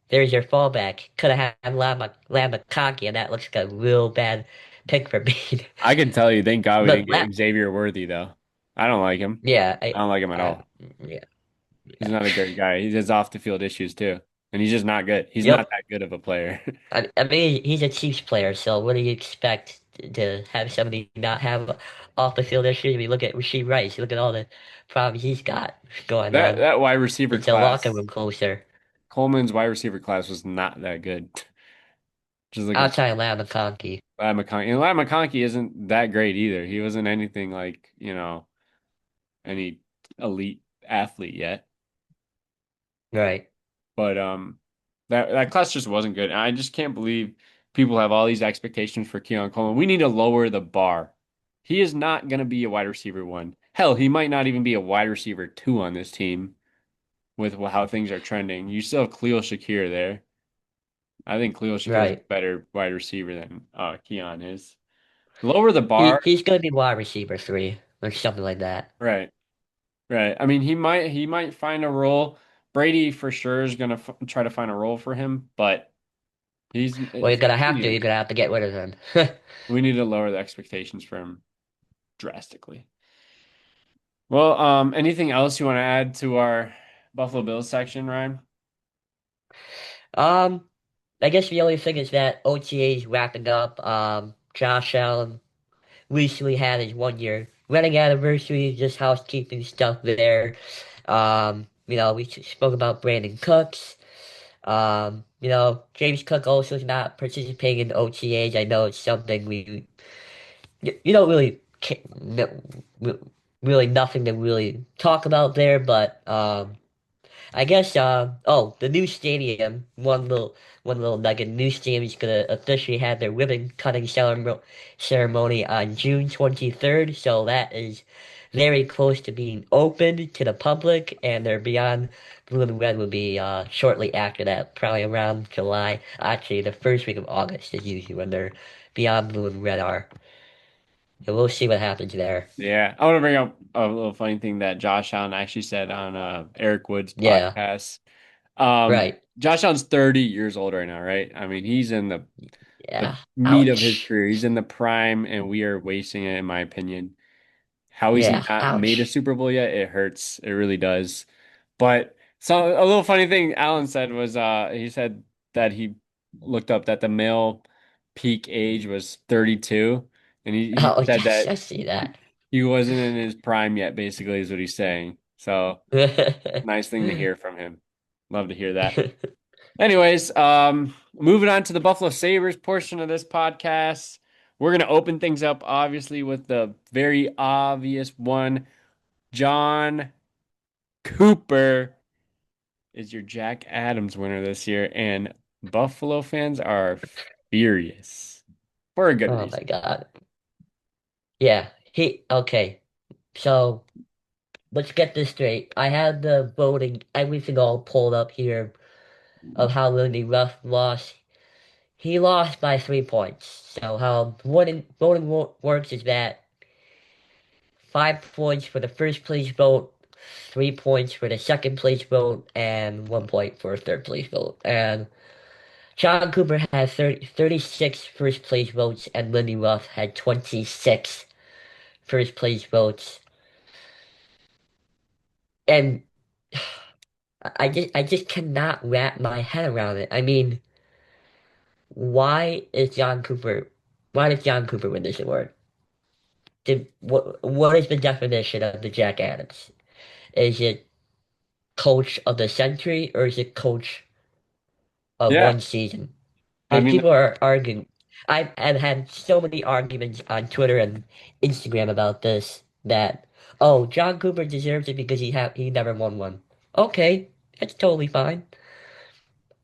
there's your fallback. Could have had Lad McConkey, and that looks like a real bad pick for me. I can tell you, thank God we But didn't get Xavier Worthy though. I don't like him. yeah, I don't like him at uh, all. yeah, He's yeah. not a great guy. He has off the field issues too. And he's just not good. He's not Yep. that good of a player. I mean, he's a Chiefs player, so what do you expect to have somebody not have off the field issues? I mean, look at Rasheed Rice. Look at all the problems he's got going That on. that wide receiver It's a locker class, room closer. Coleman's wide receiver class was not that good. Just look at Outside of Lad McConkey. Ladd McConkey. And Ladd McConkey isn't that great either. He wasn't anything like, any elite athlete yet. Right. But that class just wasn't good. And I just can't believe people have all these expectations for Keon Coleman. We need to lower the bar. He is not going to be a wide receiver one. Hell, he might not even be a wide receiver two on this team with how things are trending. You still have Khalil Shakir there. I think Khalil Shakir is a Right. better wide receiver than Keon is. Lower the He bar. he's gonna be wide receiver three or something like that. Right. Right. I mean, he might find a role. Brady for sure is gonna f try to find a role for him, but Well, it's we need you're to, gonna have to get rid of him. we need to lower the expectations for him drastically. Well, anything else you want to add to our Buffalo Bills section, Ryan? Um, I guess the only thing is that OTA is wrapping up. Josh Allen recently had his 1 year wedding anniversary, just housekeeping stuff there. We spoke about Brandon Cooks. James Cook also is not participating in OTAs. I know it's something you don't really really nothing to really talk about there, but I guess the new stadium, one little nugget, new stadium is gonna officially have their ribbon cutting ceremony on June 23rd, so that is very close to being opened to the public, and their Beyond Blue and Red will be shortly after that, probably around July. Actually, the first week of August is usually when their Beyond Blue and Red are. And we'll see what happens there. Yeah, I want to bring up a little funny thing that Josh Allen actually said on Eric Wood's Yeah, podcast. right. Josh Allen's 30 years old right now, right? I mean, he's in the Yeah. meat of his Ouch. career. He's in the prime, and we are wasting it, in my opinion. How he's Yeah, not made a ouch. Super Bowl yet, it hurts. It really does. But so a little funny thing Allen said was he said that he looked up that the male peak age was 32, and he Oh, said yes, that I see that. he wasn't in his prime yet, basically, is what he's saying. So nice thing to hear from him. Love to hear that. Anyways, moving on to the Buffalo Sabres portion of this podcast. We're gonna open things up, obviously, with the very obvious one. John Cooper is your Jack Adams winner this year, and Buffalo fans are furious for a good Oh reason. my God. Yeah, okay. So let's get this straight. I had the voting, everything all pulled up here of how Lindy Ruff lost. He lost by 3 points. So how works is that 5 points for the first place vote, 3 points for the second place vote, and 1 point for a third place vote. And John Cooper had 36 first place votes, and Lindy Ruff had 26 first place votes. And I just cannot wrap my head around it. I mean, why is John Cooper why does John Cooper win this award? What is the definition of the Jack Adams? Is it coach of the century or is it coach of Yeah, one season? I Because mean, people are arguing. I've had so many arguments on Twitter and Instagram about this that oh John Cooper deserves it because he never won one. Okay, that's totally fine.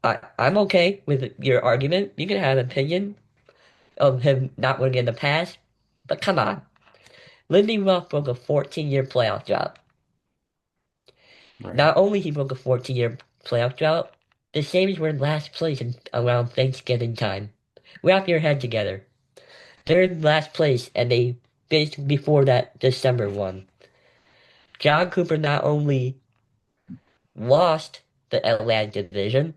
I'm okay with your argument. You can have an opinion of him not winning in the past, but come on. Lindy Ruff broke a 14-year playoff drought. right. Not only he broke a 14-year playoff drought, the Sabres were in last place around Thanksgiving time. Wrap your head together. They're in last place, and they finished before that December one. John Cooper not only lost the Atlantic Division,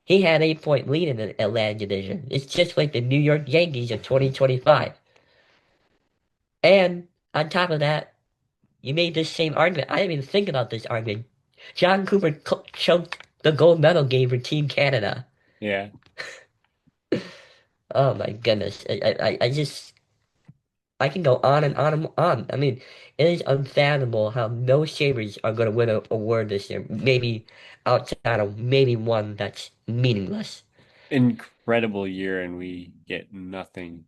he had 8 point lead in the Atlantic Division. It's just like the New York Yankees of 2025. And on top of that, you made this same argument. I didn't even think about this argument. John Cooper choked the gold medal game for Team Canada. Yeah. Oh my goodness. I can go on and on and on. I mean, it is unfathomable how no Sabres are going to win an award this year. Maybe outside of maybe one that's meaningless. Incredible year, and we get nothing.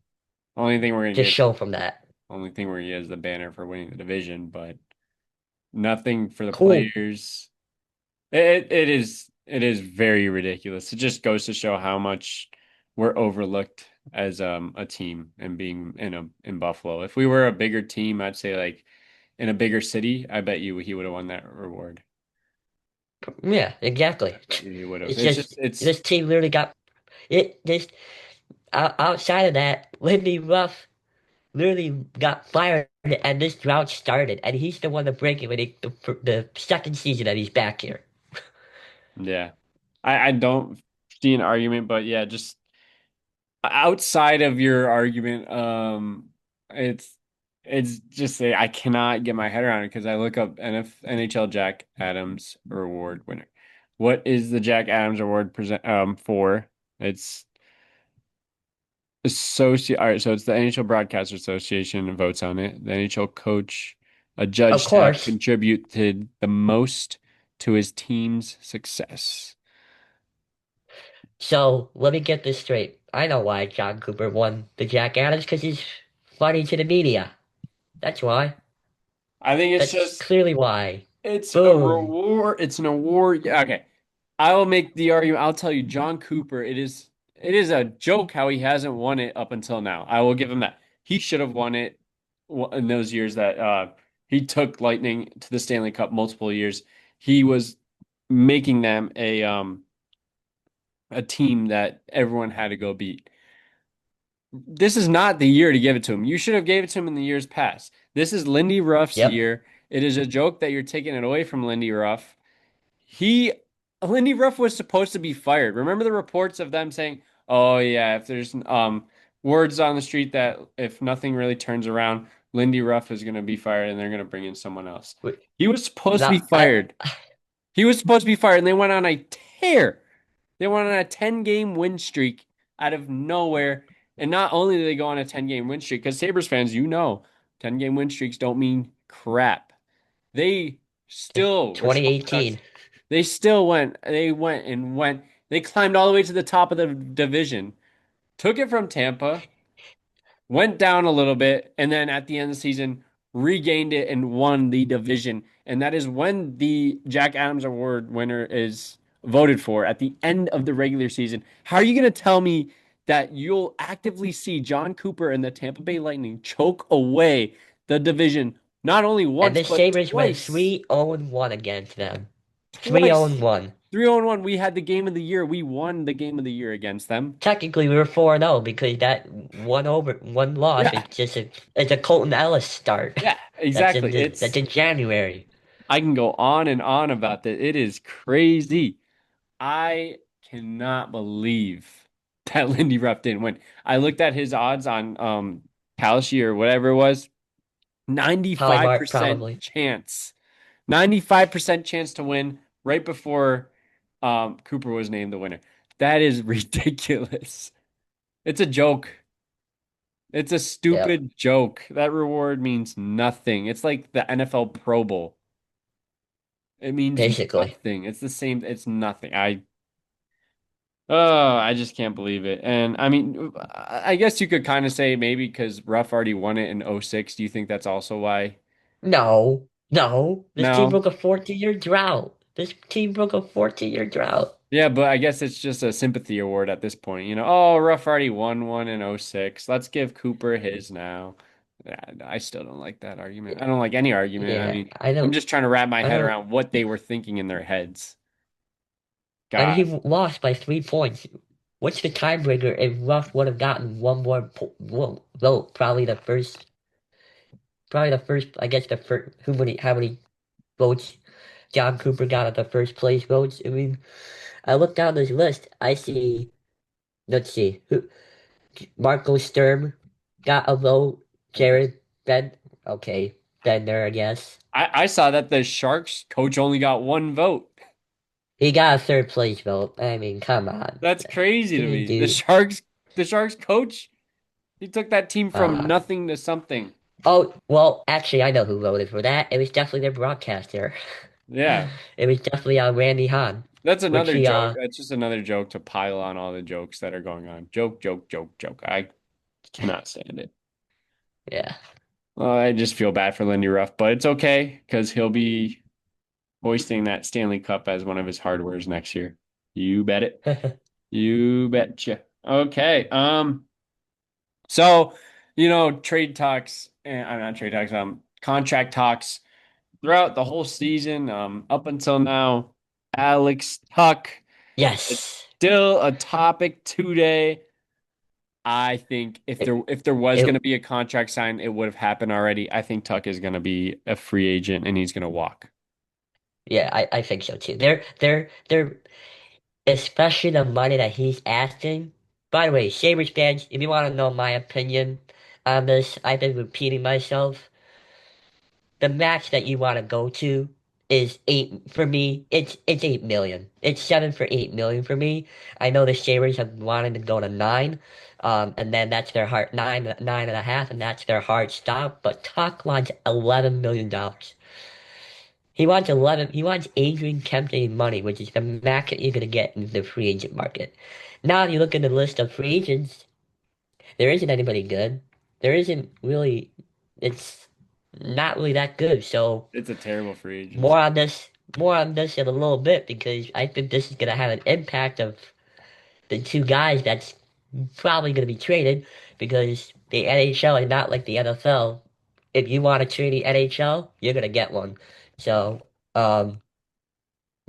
Only thing we're gonna Just get, show from that. only thing we're gonna get is the banner for winning the division, but nothing for the Cool. players. It is very ridiculous. It just goes to show how much we're overlooked as a team and being in Buffalo. If we were a bigger team, I'd say like in a bigger city, I bet you he would have won that reward. Yeah, exactly. I bet you he would have. It's It's just just it's this team literally got it. This outside of that, Lindy Ruff literally got fired and this drought started, and he's the one to break it when the second season that he's back here. yeah. I don't see an argument, but yeah, just outside of your argument, it's it's just I cannot get my head around it because I look up NHL Jack Adams Award winner. What is the Jack Adams Award present for? It's all right, so it's the NHL Broadcaster Association votes on it. The NHL coach, a Of judge to have course. contributed the most to his team's success. So let me get this straight. I know why John Cooper won the Jack Adams because he's funny to the media. That's why. I think it's That's just clearly why. it's a Boom. reward. It's an award. Yeah, okay. I will make the argument. I'll tell you, John Cooper, it is a joke how he hasn't won it up until now. I will give him that. He should have won it in those years that he took Lightning to the Stanley Cup multiple years. He was making them a team that everyone had to go beat. This is not the year to give it to him. You should have gave it to him in the years past. This is Lindy Ruff's Yep. year. It is a joke that you're taking it away from Lindy Ruff. He Lindy Ruff was supposed to be fired. Remember the reports of them saying, "Oh yeah, if there's words on the street that if nothing really turns around, Lindy Ruff is going to be fired and they're going to bring in someone else." Wait, He was supposed to be Not I. fired. He was supposed to be fired and they went on a tear. They went on a 10-game win streak out of nowhere. And not only did they go on a 10-game win streak, because Sabres fans, 10-game win streaks don't mean crap. They still were smoking us. 2018. They climbed all the way to the top of the division, took it from Tampa, went down a little bit, and then at the end of the season, regained it and won the division. And that is when the Jack Adams Award winner is voted for at the end of the regular season. How are you going to tell me that you'll actively see John Cooper and the Tampa Bay Lightning choke away the division not only And once, the but Sabres went twice? 3-0-1 against them. Twice. 3-0-1. 3-0-1. We had the game of the year. We won the game of the year against them. Technically, we were 4-0 because that one loss is Yeah. just it's a Colton Ellis start. Yeah, That's in exactly. that's in January. I can go on and on about that. It is crazy. I cannot believe that Lindy Ruff didn't win. I looked at his odds on Kalshi or whatever it was. Polymart 95% probably. chance. 95% chance to win right before Cooper was named the winner. That is ridiculous. It's a joke. It's a Yep, stupid joke. That reward means nothing. It's like the NFL Pro Bowl. It means basically. nothing. It's the same. It's nothing. I just can't believe it. And I mean, I guess you could kind of say maybe because Ruff already won it in '06. Do you think that's also why? No, no. This team No. broke a 14-year drought. This team broke a 14-year drought. Yeah, but I guess it's just a sympathy award at this point. Oh, Ruff already won one in '06. Let's give Cooper his now. Yeah, I still don't like that argument. I don't like any argument. I Yeah, mean, I'm just trying to wrap my I head don't, around what they were thinking in their heads. and he God. lost by 3 points. What's the tiebreaker if Ruff would have gotten one more vote? I guess the first, how many votes John Cooper got at the first place votes? I mean, I look down this list, I see, let's see, Marco Sturm got a vote, Jared Ben, okay, Bender, I guess. I saw that the Sharks coach only got one vote. He got a third place vote. I mean, come on. That's crazy to me. The Dude, Sharks coach, he took that team from uh, nothing to something. oh, well, actually, I know who voted for that. It was definitely their broadcaster. Yeah. It was definitely Randy Hahn, That's which another he, joke. That's just another joke to pile on all the jokes that are going on. Joke, joke, joke, joke. I cannot stand it. yeah. I just feel bad for Lindy Ruff, but it's okay because he'll be hoisting that Stanley Cup as one of his hardwares next year. You bet it. You betcha. Okay. So, trade talks and I'm not trade talks, contract talks throughout the whole season, up until now, Alex Tuck, it's Yes. still a topic today. I think if It, there was going it, to be a contract sign, it would have happened already. I think Tuck is going to be a free agent and he's going to walk. yeah, I think so too. They're, especially the money that he's asking. By the way, Sabres fans, if you want to know my opinion on this, I've been repeating myself. The max that you want to go to is eight for me. It's 8 million. It's 7 for 8 million for me. I know the Sabres have wanted to go to nine, and then that's their hard nine and a half, and that's their hard stop. But Tuck wants $11 million. He wants 11. He wants Adrian Kempe money, which is the max that you're gonna get in the free agent market. Now, if you look at the list of free agents, there isn't anybody good. There isn't really. It's not really that good. So It's a terrible free more agency. on this, more on this in a little bit because I think this is gonna have an impact of the two guys that's probably gonna be traded because the NHL is not like the NFL. If you want to trade the NHL, you're gonna get one. So, um,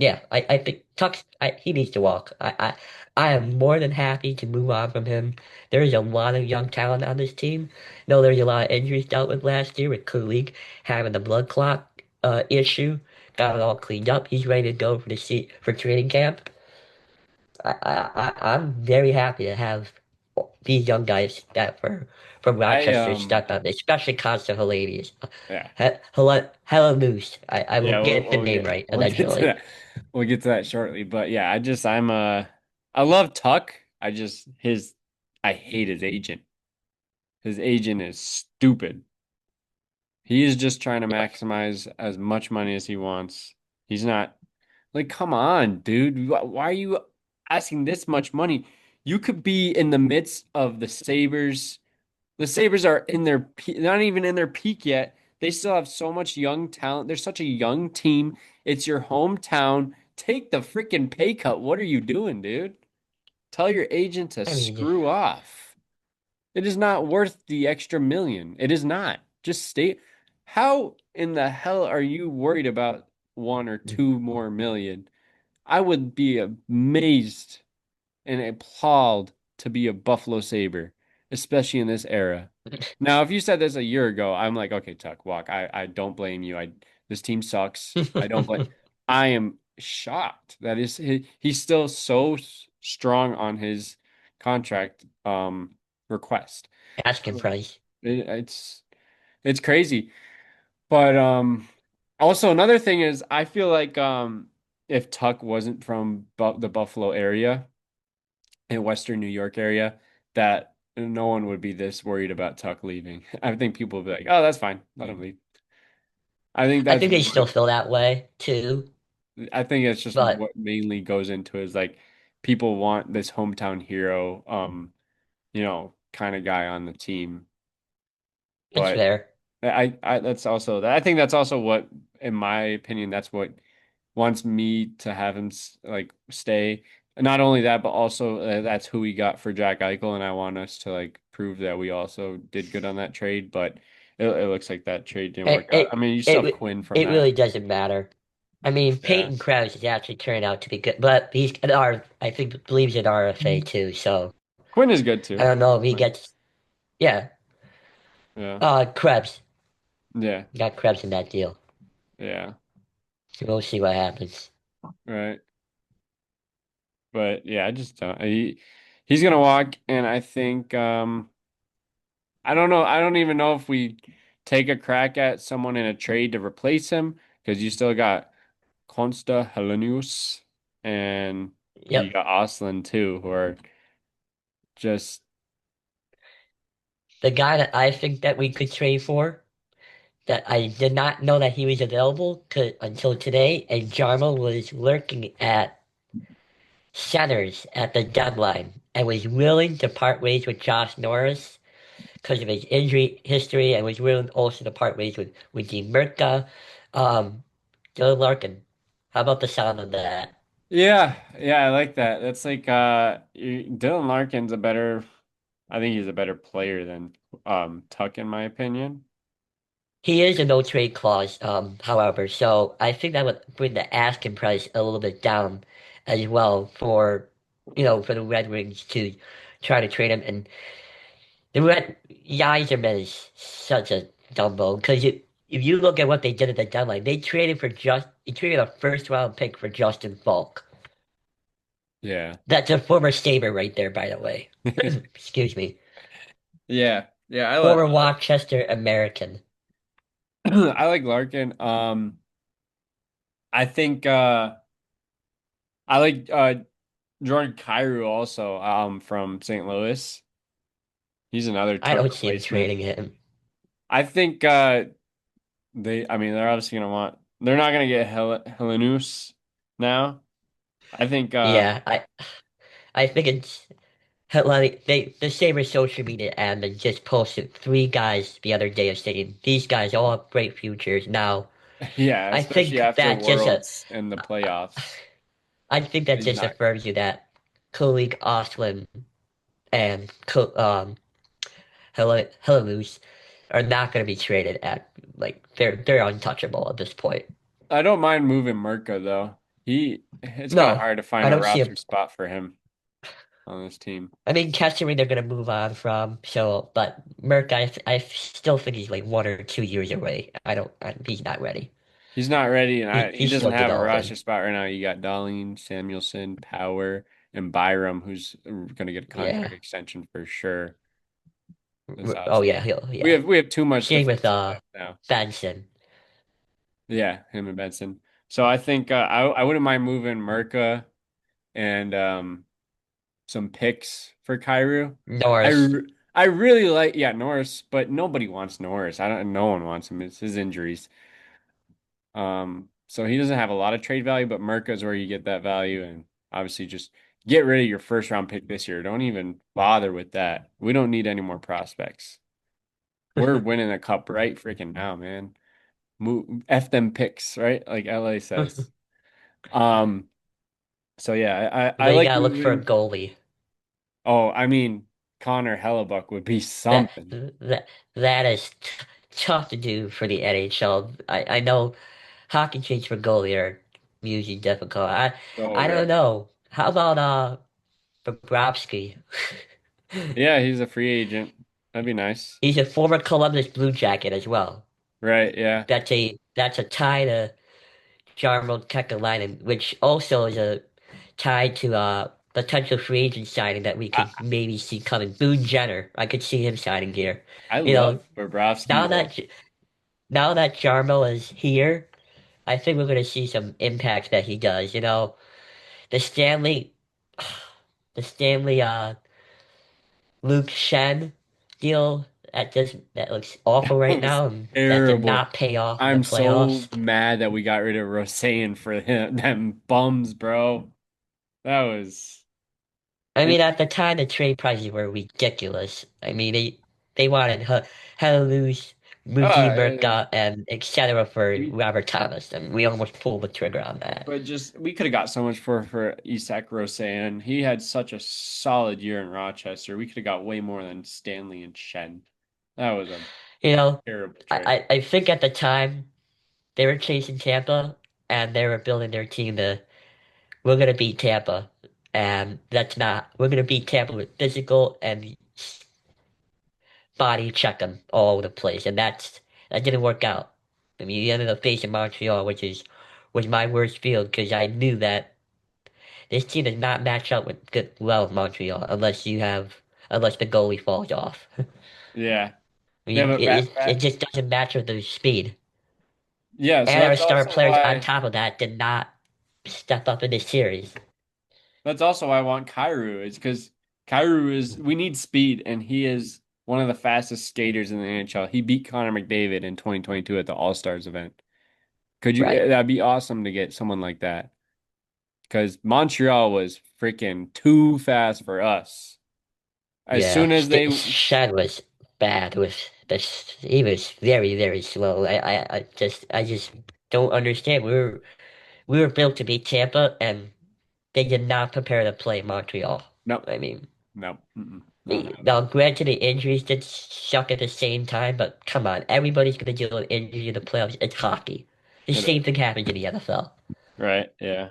Yeah, I think he needs to walk. I am more than happy to move on from him. There's a lot of young talent on this team. No, there's a lot of injuries dealt with last year with Kulig having the blood clot issue. Got it all cleaned up. He's ready to go for training camp. I'm very happy to have these young guys that were from I Rochester stuck on, especially Costa Hilarious. yeah. Hella Moose. I will Yeah, get the name right we'll get to eventually. that. We'll get to that shortly. But yeah, I love Tuck. I hate his agent. His agent is stupid. He is just trying to Yeah. maximize as much money as he wants. He's not like, come on, dude. Why are you asking this much money? You could be in the midst of the Sabres. The Sabres are in their not even in their peak yet. They still have so much young talent. They're such a young team. It's your hometown. Take the freaking pay cut. What are you doing, dude? Tell your agent to I mean, screw off. It is not worth the extra million. It is not. Just stay. How in the hell are you worried about 1 or 2 more million? I would be amazed and appalled to be a Buffalo Sabre, especially in this era. Now, if you said this a year ago, I'm like, okay, Tuck, walk. I don't blame you. This team sucks. I don't blame. I am shocked that he's still so strong on his contract request. asking price. It, it's it's crazy. But also another thing is I feel like if Tuck wasn't from Bu the Buffalo area, in Western New York area, that no one would be this worried about Tuck leaving. I think people would be like, "Oh, that's fine. Let him leave." I think I that's think they what still feel that way too, I think it's just but what mainly goes into is like people want this hometown hero, kind of guy on the team. it's But fair. I think that's also what, in my opinion, that's what wants me to have him like stay. Not only that, but also that's who we got for Jack Eichel, and I want us to like prove that we also did good on that trade. But it looks like that trade didn't It work out. I it mean, you still it have re- Quinn from it that. really doesn't matter. I mean, Yeah. Peyton Krause has actually turned out to be good, but he's an R. I think believes in RFA too. So Quinn is good I too. don't I know if like he Quinn. gets. Yeah, Yeah. Krebs Yeah. got Krebs in that deal. Yeah. So we'll see what happens. Right. But yeah, I just don't. He's gonna walk, and I think I don't know. I don't even know if we take a crack at someone in a trade to replace him because you still got Consta Helenius and you Yep, got Oslin too, who are just the guy that I think that we could trade for that I did not know that he was available until today, and Jarmo was lurking at centers at the deadline and was willing to part ways with Josh Norris because of his injury history and was willing also to part ways with Dean Murka. Um, Dylan Larkin. How about the sound of that? yeah, I like that. That's like Dylan Larkin's a better I think he's a better player than Tuck in my opinion. He is a no trade clause, however, so I think that would bring the asking price a little bit down as well for the Red Wings to try to trade him. And the Red Yzerman is such a dumbo because if you look at what they did at the deadline, they traded a first round pick for Justin Falk. Yeah. That's a former Sabre right there, by the way. Excuse me. Yeah. Yeah, Former Rochester American. I like Larkin. I think I like Jordan Kyrou also from St. Louis. He's another I Tuck don't see him replacement. trading him. I think I mean they're obviously they're not gonna get Helenus now. I think Yeah, I think it's like the Sabres social media admin just posted three guys the other day of saying these guys all have great futures. Now, yeah, I especially think after that just Worlds and the I playoffs. I think that He's just not. affirms you that Kulik, Oslin, and Helamus are not going to be traded at like they're untouchable at this point. I don't mind moving Mirka though. It's kind of No, hard to find I a don't see roster him. spot for him on this team. I mean, Kesselring they're gonna move on from. So, but Merc, I still think he's like 1 or 2 years away. He's not ready. He's not ready, and he He's doesn't still have a roster developing. spot right now. You got Darlene, Samuelson, Power, and Byram, who's going to get a contract Yeah. extension for sure. This Oh yeah, offseason. We yeah. have too much Same with defensive depth now. Benson. Yeah, him and Benson. So I think I wouldn't mind moving Merca and some picks for Cairo. I Norris. r- I really like Norris, but nobody wants Norris. I don't. No one wants him. It's his injuries. So he doesn't have a lot of trade value, but Merca is where you get that value, and obviously just get rid of your first round pick this year. Don't even bother with that. We don't need any more prospects. We're winning a cup right freaking now, man. Move F them picks, right? Like LA says. Um, so yeah, I But you like gotta look for a moving. goalie. Oh, I mean, Connor Hellebuck would be That something. that that is tough to do for the NHL. I know hockey trades for goalie are usually difficult. So I don't rare. know. How about Bobrovsky? Yeah, he's a free agent. That'd be nice. He's a former Columbus Blue Jacket as well. Right, yeah. That's a tie to Jarmo Kekalainen, which also is a tie to potential free agent signing that we I could maybe see coming. Boone Jenner, I could see him signing here. I You know, love Bobrovsky now though. that now that Jarmo is here, I think we're gonna see some impact that he does. The Stanley, the Stanley Luke Shen deal that looks awful That right was now, and that did terrible. not pay off in the I'm so playoffs. mad that we got rid of Roseanne for him, them bums, bro. That was I and mean, at the time, the trade prices were ridiculous. I mean, they wanted Halus, Mookie uh, Merca, and etc. for we Robert Thomas, and we almost pulled the trigger on that. but just we could have got so much for Isak Roseanne. He had such a solid year in Rochester. We could have got way more than Stanley and Shen. That was a You know, terrible I, trade. I think at the time they were chasing Tampa, and they were building their team to we're gonna beat Tampa, and that's not we're gonna beat Tampa with physical and body check them all over the place, and that didn't work out. I mean, you ended up facing Montreal, was my worst field because I knew that this team does not match up with with Montreal unless the goalie falls off. I Yeah. Yeah, mean, but it just doesn't match with the speed. yeah, so And our star players on top of that did not step up in this series. that's also why I want Kairu. It's because Kairu is we need speed, and he is one of the fastest skaters in the NHL. He beat Connor McDavid in 2022 at the All-Stars event. Could you? Right. That'd be awesome to get someone like that. Because Montreal was freaking too fast for us. As Yeah. soon as they, Shad was bad with this. He was very, very slow. I just don't understand. We were built to beat Tampa, and they did not prepare to play Montreal. no, I mean, no, not happening. now granted the injuries did suck at the same time, but come on, everybody's gonna deal with injuries in the playoffs. It's hockey. The It same is. thing happens in the NFL. Right, yeah.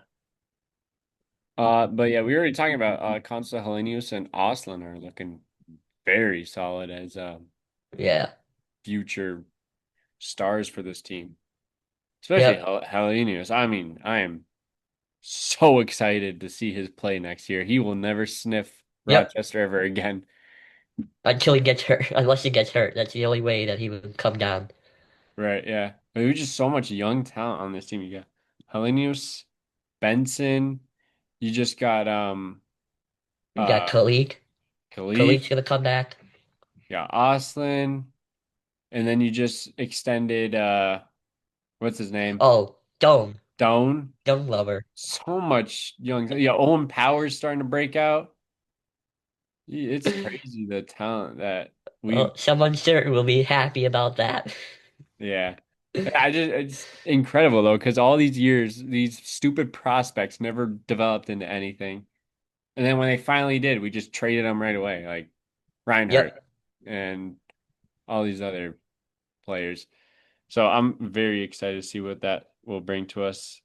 But yeah, we were already talking about Consta Helenius and Oslin are looking very solid as Yeah. future stars for this team, especially Yep. Helenius. I mean, I am so excited to see his play next year. He will never sniff Yep. Rochester ever again. Until he gets hurt. Unless he gets hurt. That's the only way that he would come down. Right, yeah. But there's just so much young talent on this team. You got Helenius, Benson. You just got You got uh Khalid. Khalid. Khalid's gonna come back. You got Oslin, and then you just extended what's his name? Oh, Dome. Doan. Dome Lover. So much young. Yeah, Owen Powers starting to break out. It's crazy the talent that we've. Well, someone certain will be happy about that. Yeah. It's incredible though, because all these years, these stupid prospects never developed into anything. And then when they finally did, we just traded them right away, like Reinhardt Yep. and all these other players. So I'm very excited to see what that will bring to us.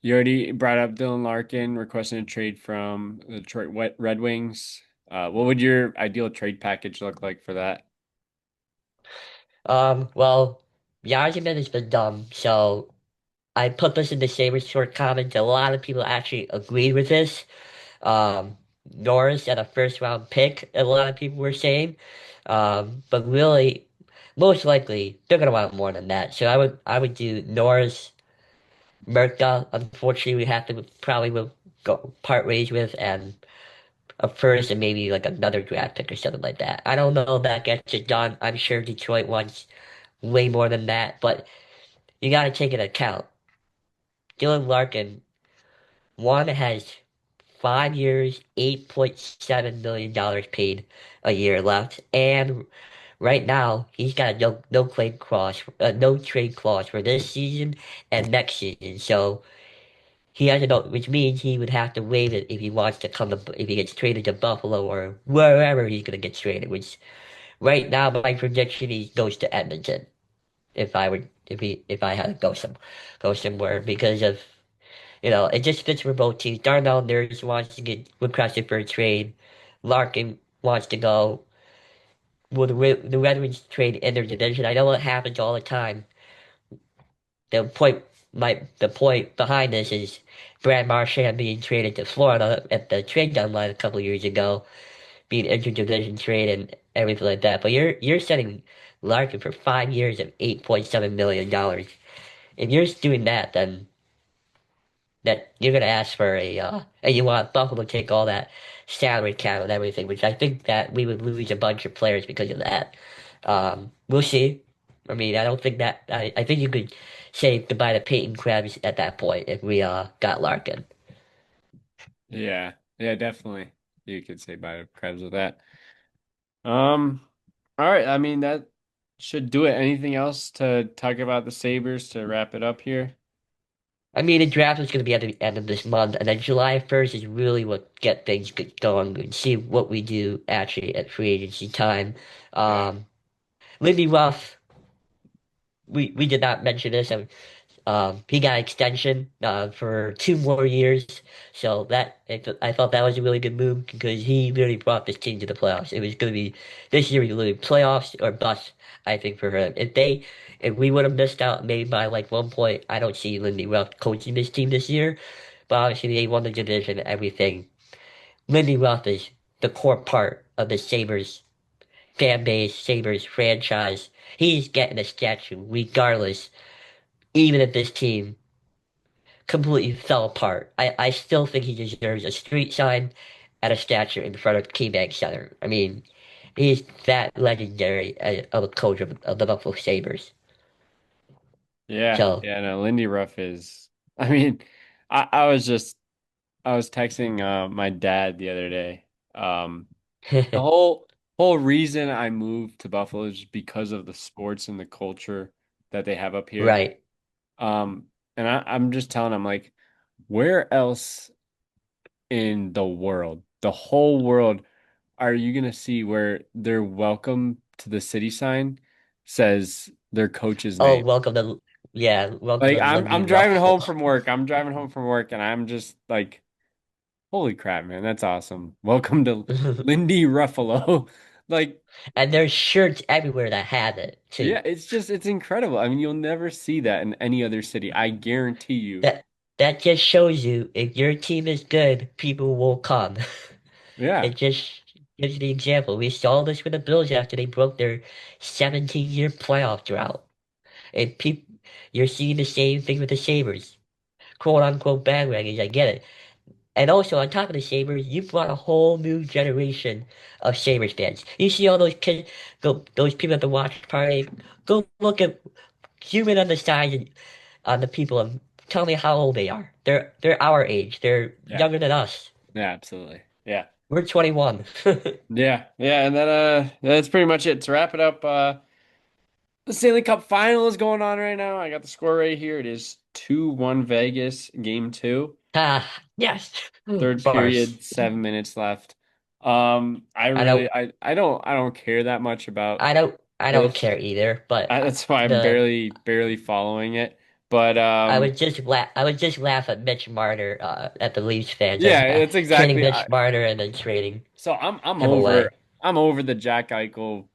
You already brought up Dylan Larkin requesting a trade from the Detroit Red Wings. What would your ideal trade package look like for that? Well, the argument has been dumb, so I put this in the Sabres short comment. A lot of people actually agreed with this. Um, Norris at a first round pick, a lot of people were saying. But really, most likely they're gonna want more than that. So I would do Norris, Merca. Unfortunately, we have to probably will go part ways with and a first and maybe like another draft pick or something like that. I don't know if that gets it done. I'm sure Detroit wants way more than that, but you got to take into account. Dylan Larkin, one has 5 years, $8.7 million paid a year left, and right now he's got a no trade clause for this season and next season. So he has no, which means he would have to waive it if he wants to if he gets traded to Buffalo or wherever he's gonna get traded. Which right now my prediction he goes to Edmonton if I had to go somewhere because of it just fits for both teams. Darnell Nurse wants to get requested for a trade. Larkin wants to go. Will the Red Wings trade in their division? I know it happens all the time. The point the point behind this is Brad Marchand being traded to Florida at the trade deadline a couple years ago, being interdivision trade and everything like that. But you're setting Larkin for 5 years of $8.7 million. If you're doing that, then that you're gonna ask for and you want Buffalo to take all that salary cap and everything, which I think that we would lose a bunch of players because of that. We'll see. I mean, I don't think that I think you could say goodbye to Peyton Krebs at that point if we got Larkin. Yeah, yeah, definitely. You could say bye to Krebs with that. Um, all right. I mean, that should do it. Anything else to talk about the Sabres to wrap it up here? I mean, the draft is going to be at the end of this month, and then July 1st is really what get things going and see what we do actually at free agency time. Yeah. Um, Lindy Ruff, we did not mention this. He got extension for 2 more years, so I thought that was a really good move because he really brought this team to the playoffs. It was going to be this year, really playoffs or bust. I think for him, if we would have missed out maybe by like 1 point, I don't see Lindy Ruff coaching this team this year. But obviously, they won the division and everything. Lindy Ruff is the core part of the Sabres fan base, Sabres franchise. He's getting a statue regardless, even if this team completely fell apart. I still think he deserves a street sign and a statue in front of KeyBank Center. I mean, he's that legendary of a coach of the Buffalo Sabres. Yeah. So, Yeah. No, Lindy Ruff is, I mean, I was just, I was texting my dad the other day. The whole reason I moved to Buffalo is because of the sports and the culture that they have up here. right. And I'm just telling him like, where else in the world, the whole world, are you gonna see where their welcome to the city sign says their coach's Oh, name? welcome Like to Lindy I'm driving home Ruffle. from work. I'm driving home from work and I'm just like, holy crap, man, that's awesome. Welcome to Lindy Ruffalo. Like, And there's shirts everywhere that have it too. yeah, it's incredible. I mean, you'll never see that in any other city. I guarantee you. That that just shows you if your team is good, people will come. Yeah. It just gives you the example. We saw this with the Bills after they broke their 17-year playoff drought. And you're seeing the same thing with the Sabres. Quote unquote bandwagons, I get it. And also, on top of the Sabres, you brought a whole new generation of Sabres fans. You see all those kids, those people at the watch party, go look at human on the side and on the people and tell me how old they are. They're our age. They're Yeah. younger than us. Yeah, absolutely. Yeah. We're 21. Yeah. Yeah, and then that's pretty much it. To wrap it up, the Stanley Cup final is going on right now. I got the score right here. It is 2-1 Vegas, game two. Ah, yes. Third Bars. period, 7 minutes left. I don't I don't care that much about I don't this. care either, but That's why I'm the barely following it. But I would just laugh at Mitch Marner, at the Leafs fans, yeah, it's trading exactly. Mitch Marner and then trading So I'm him over away. the Jack Eichel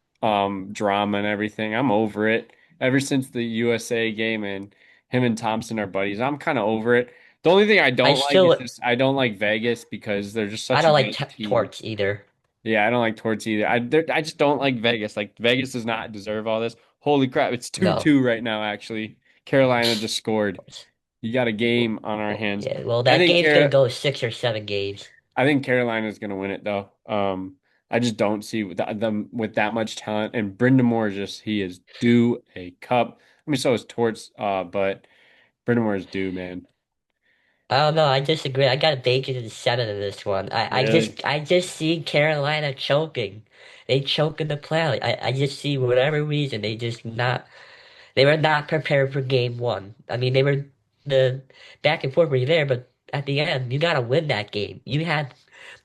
drama and everything. I'm over it. Ever since the USA game and him and Thompson are buddies, I'm kind of over it. The only thing I I don't like is still just I don't like Vegas because they're just I such a don't like good team. Torts either. Yeah, I don't like Torts either. I just don't like Vegas. Like Vegas does not deserve all this. Holy crap, it's No. 2-2 right now actually. Carolina just scored. You got a game on our Well, hands. yeah, well, I that think game's gonna Car go 6 or 7 games. I think Carolina's going to win it though. I just don't see them with that much talent. And Brendan Moore is just he is due a cup. I mean, so is Torts, but Brendan Moore is due, man. I don't know. I disagree. I got Bacon in 7 in this one. Really? I just see Carolina choking. They choke in the playoff. I just see whatever reason they were not prepared for game one. I mean, they were the back and forth were there, but at the end, you gotta win that game. You had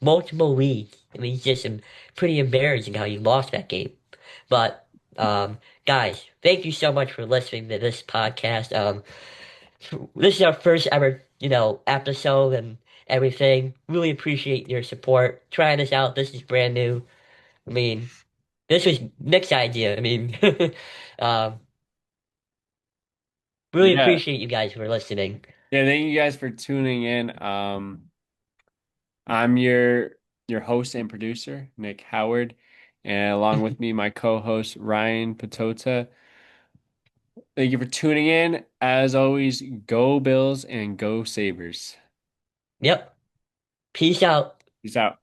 multiple leads. I mean, it's just pretty embarrassing how you lost that game. But guys, thank you so much for listening to this podcast. This is our first ever, episode and everything. Really appreciate your support. Trying this out. This is brand new. I mean, this was Nick's idea. I mean, um, really Yeah. appreciate you guys for listening. Yeah, thank you guys for tuning in. I'm your host and producer, Nick Howard, and along with me, my co-host Ryan Patota. Thank you for tuning in. As always, go Bills and go Sabres. Yep. Peace out. Peace out.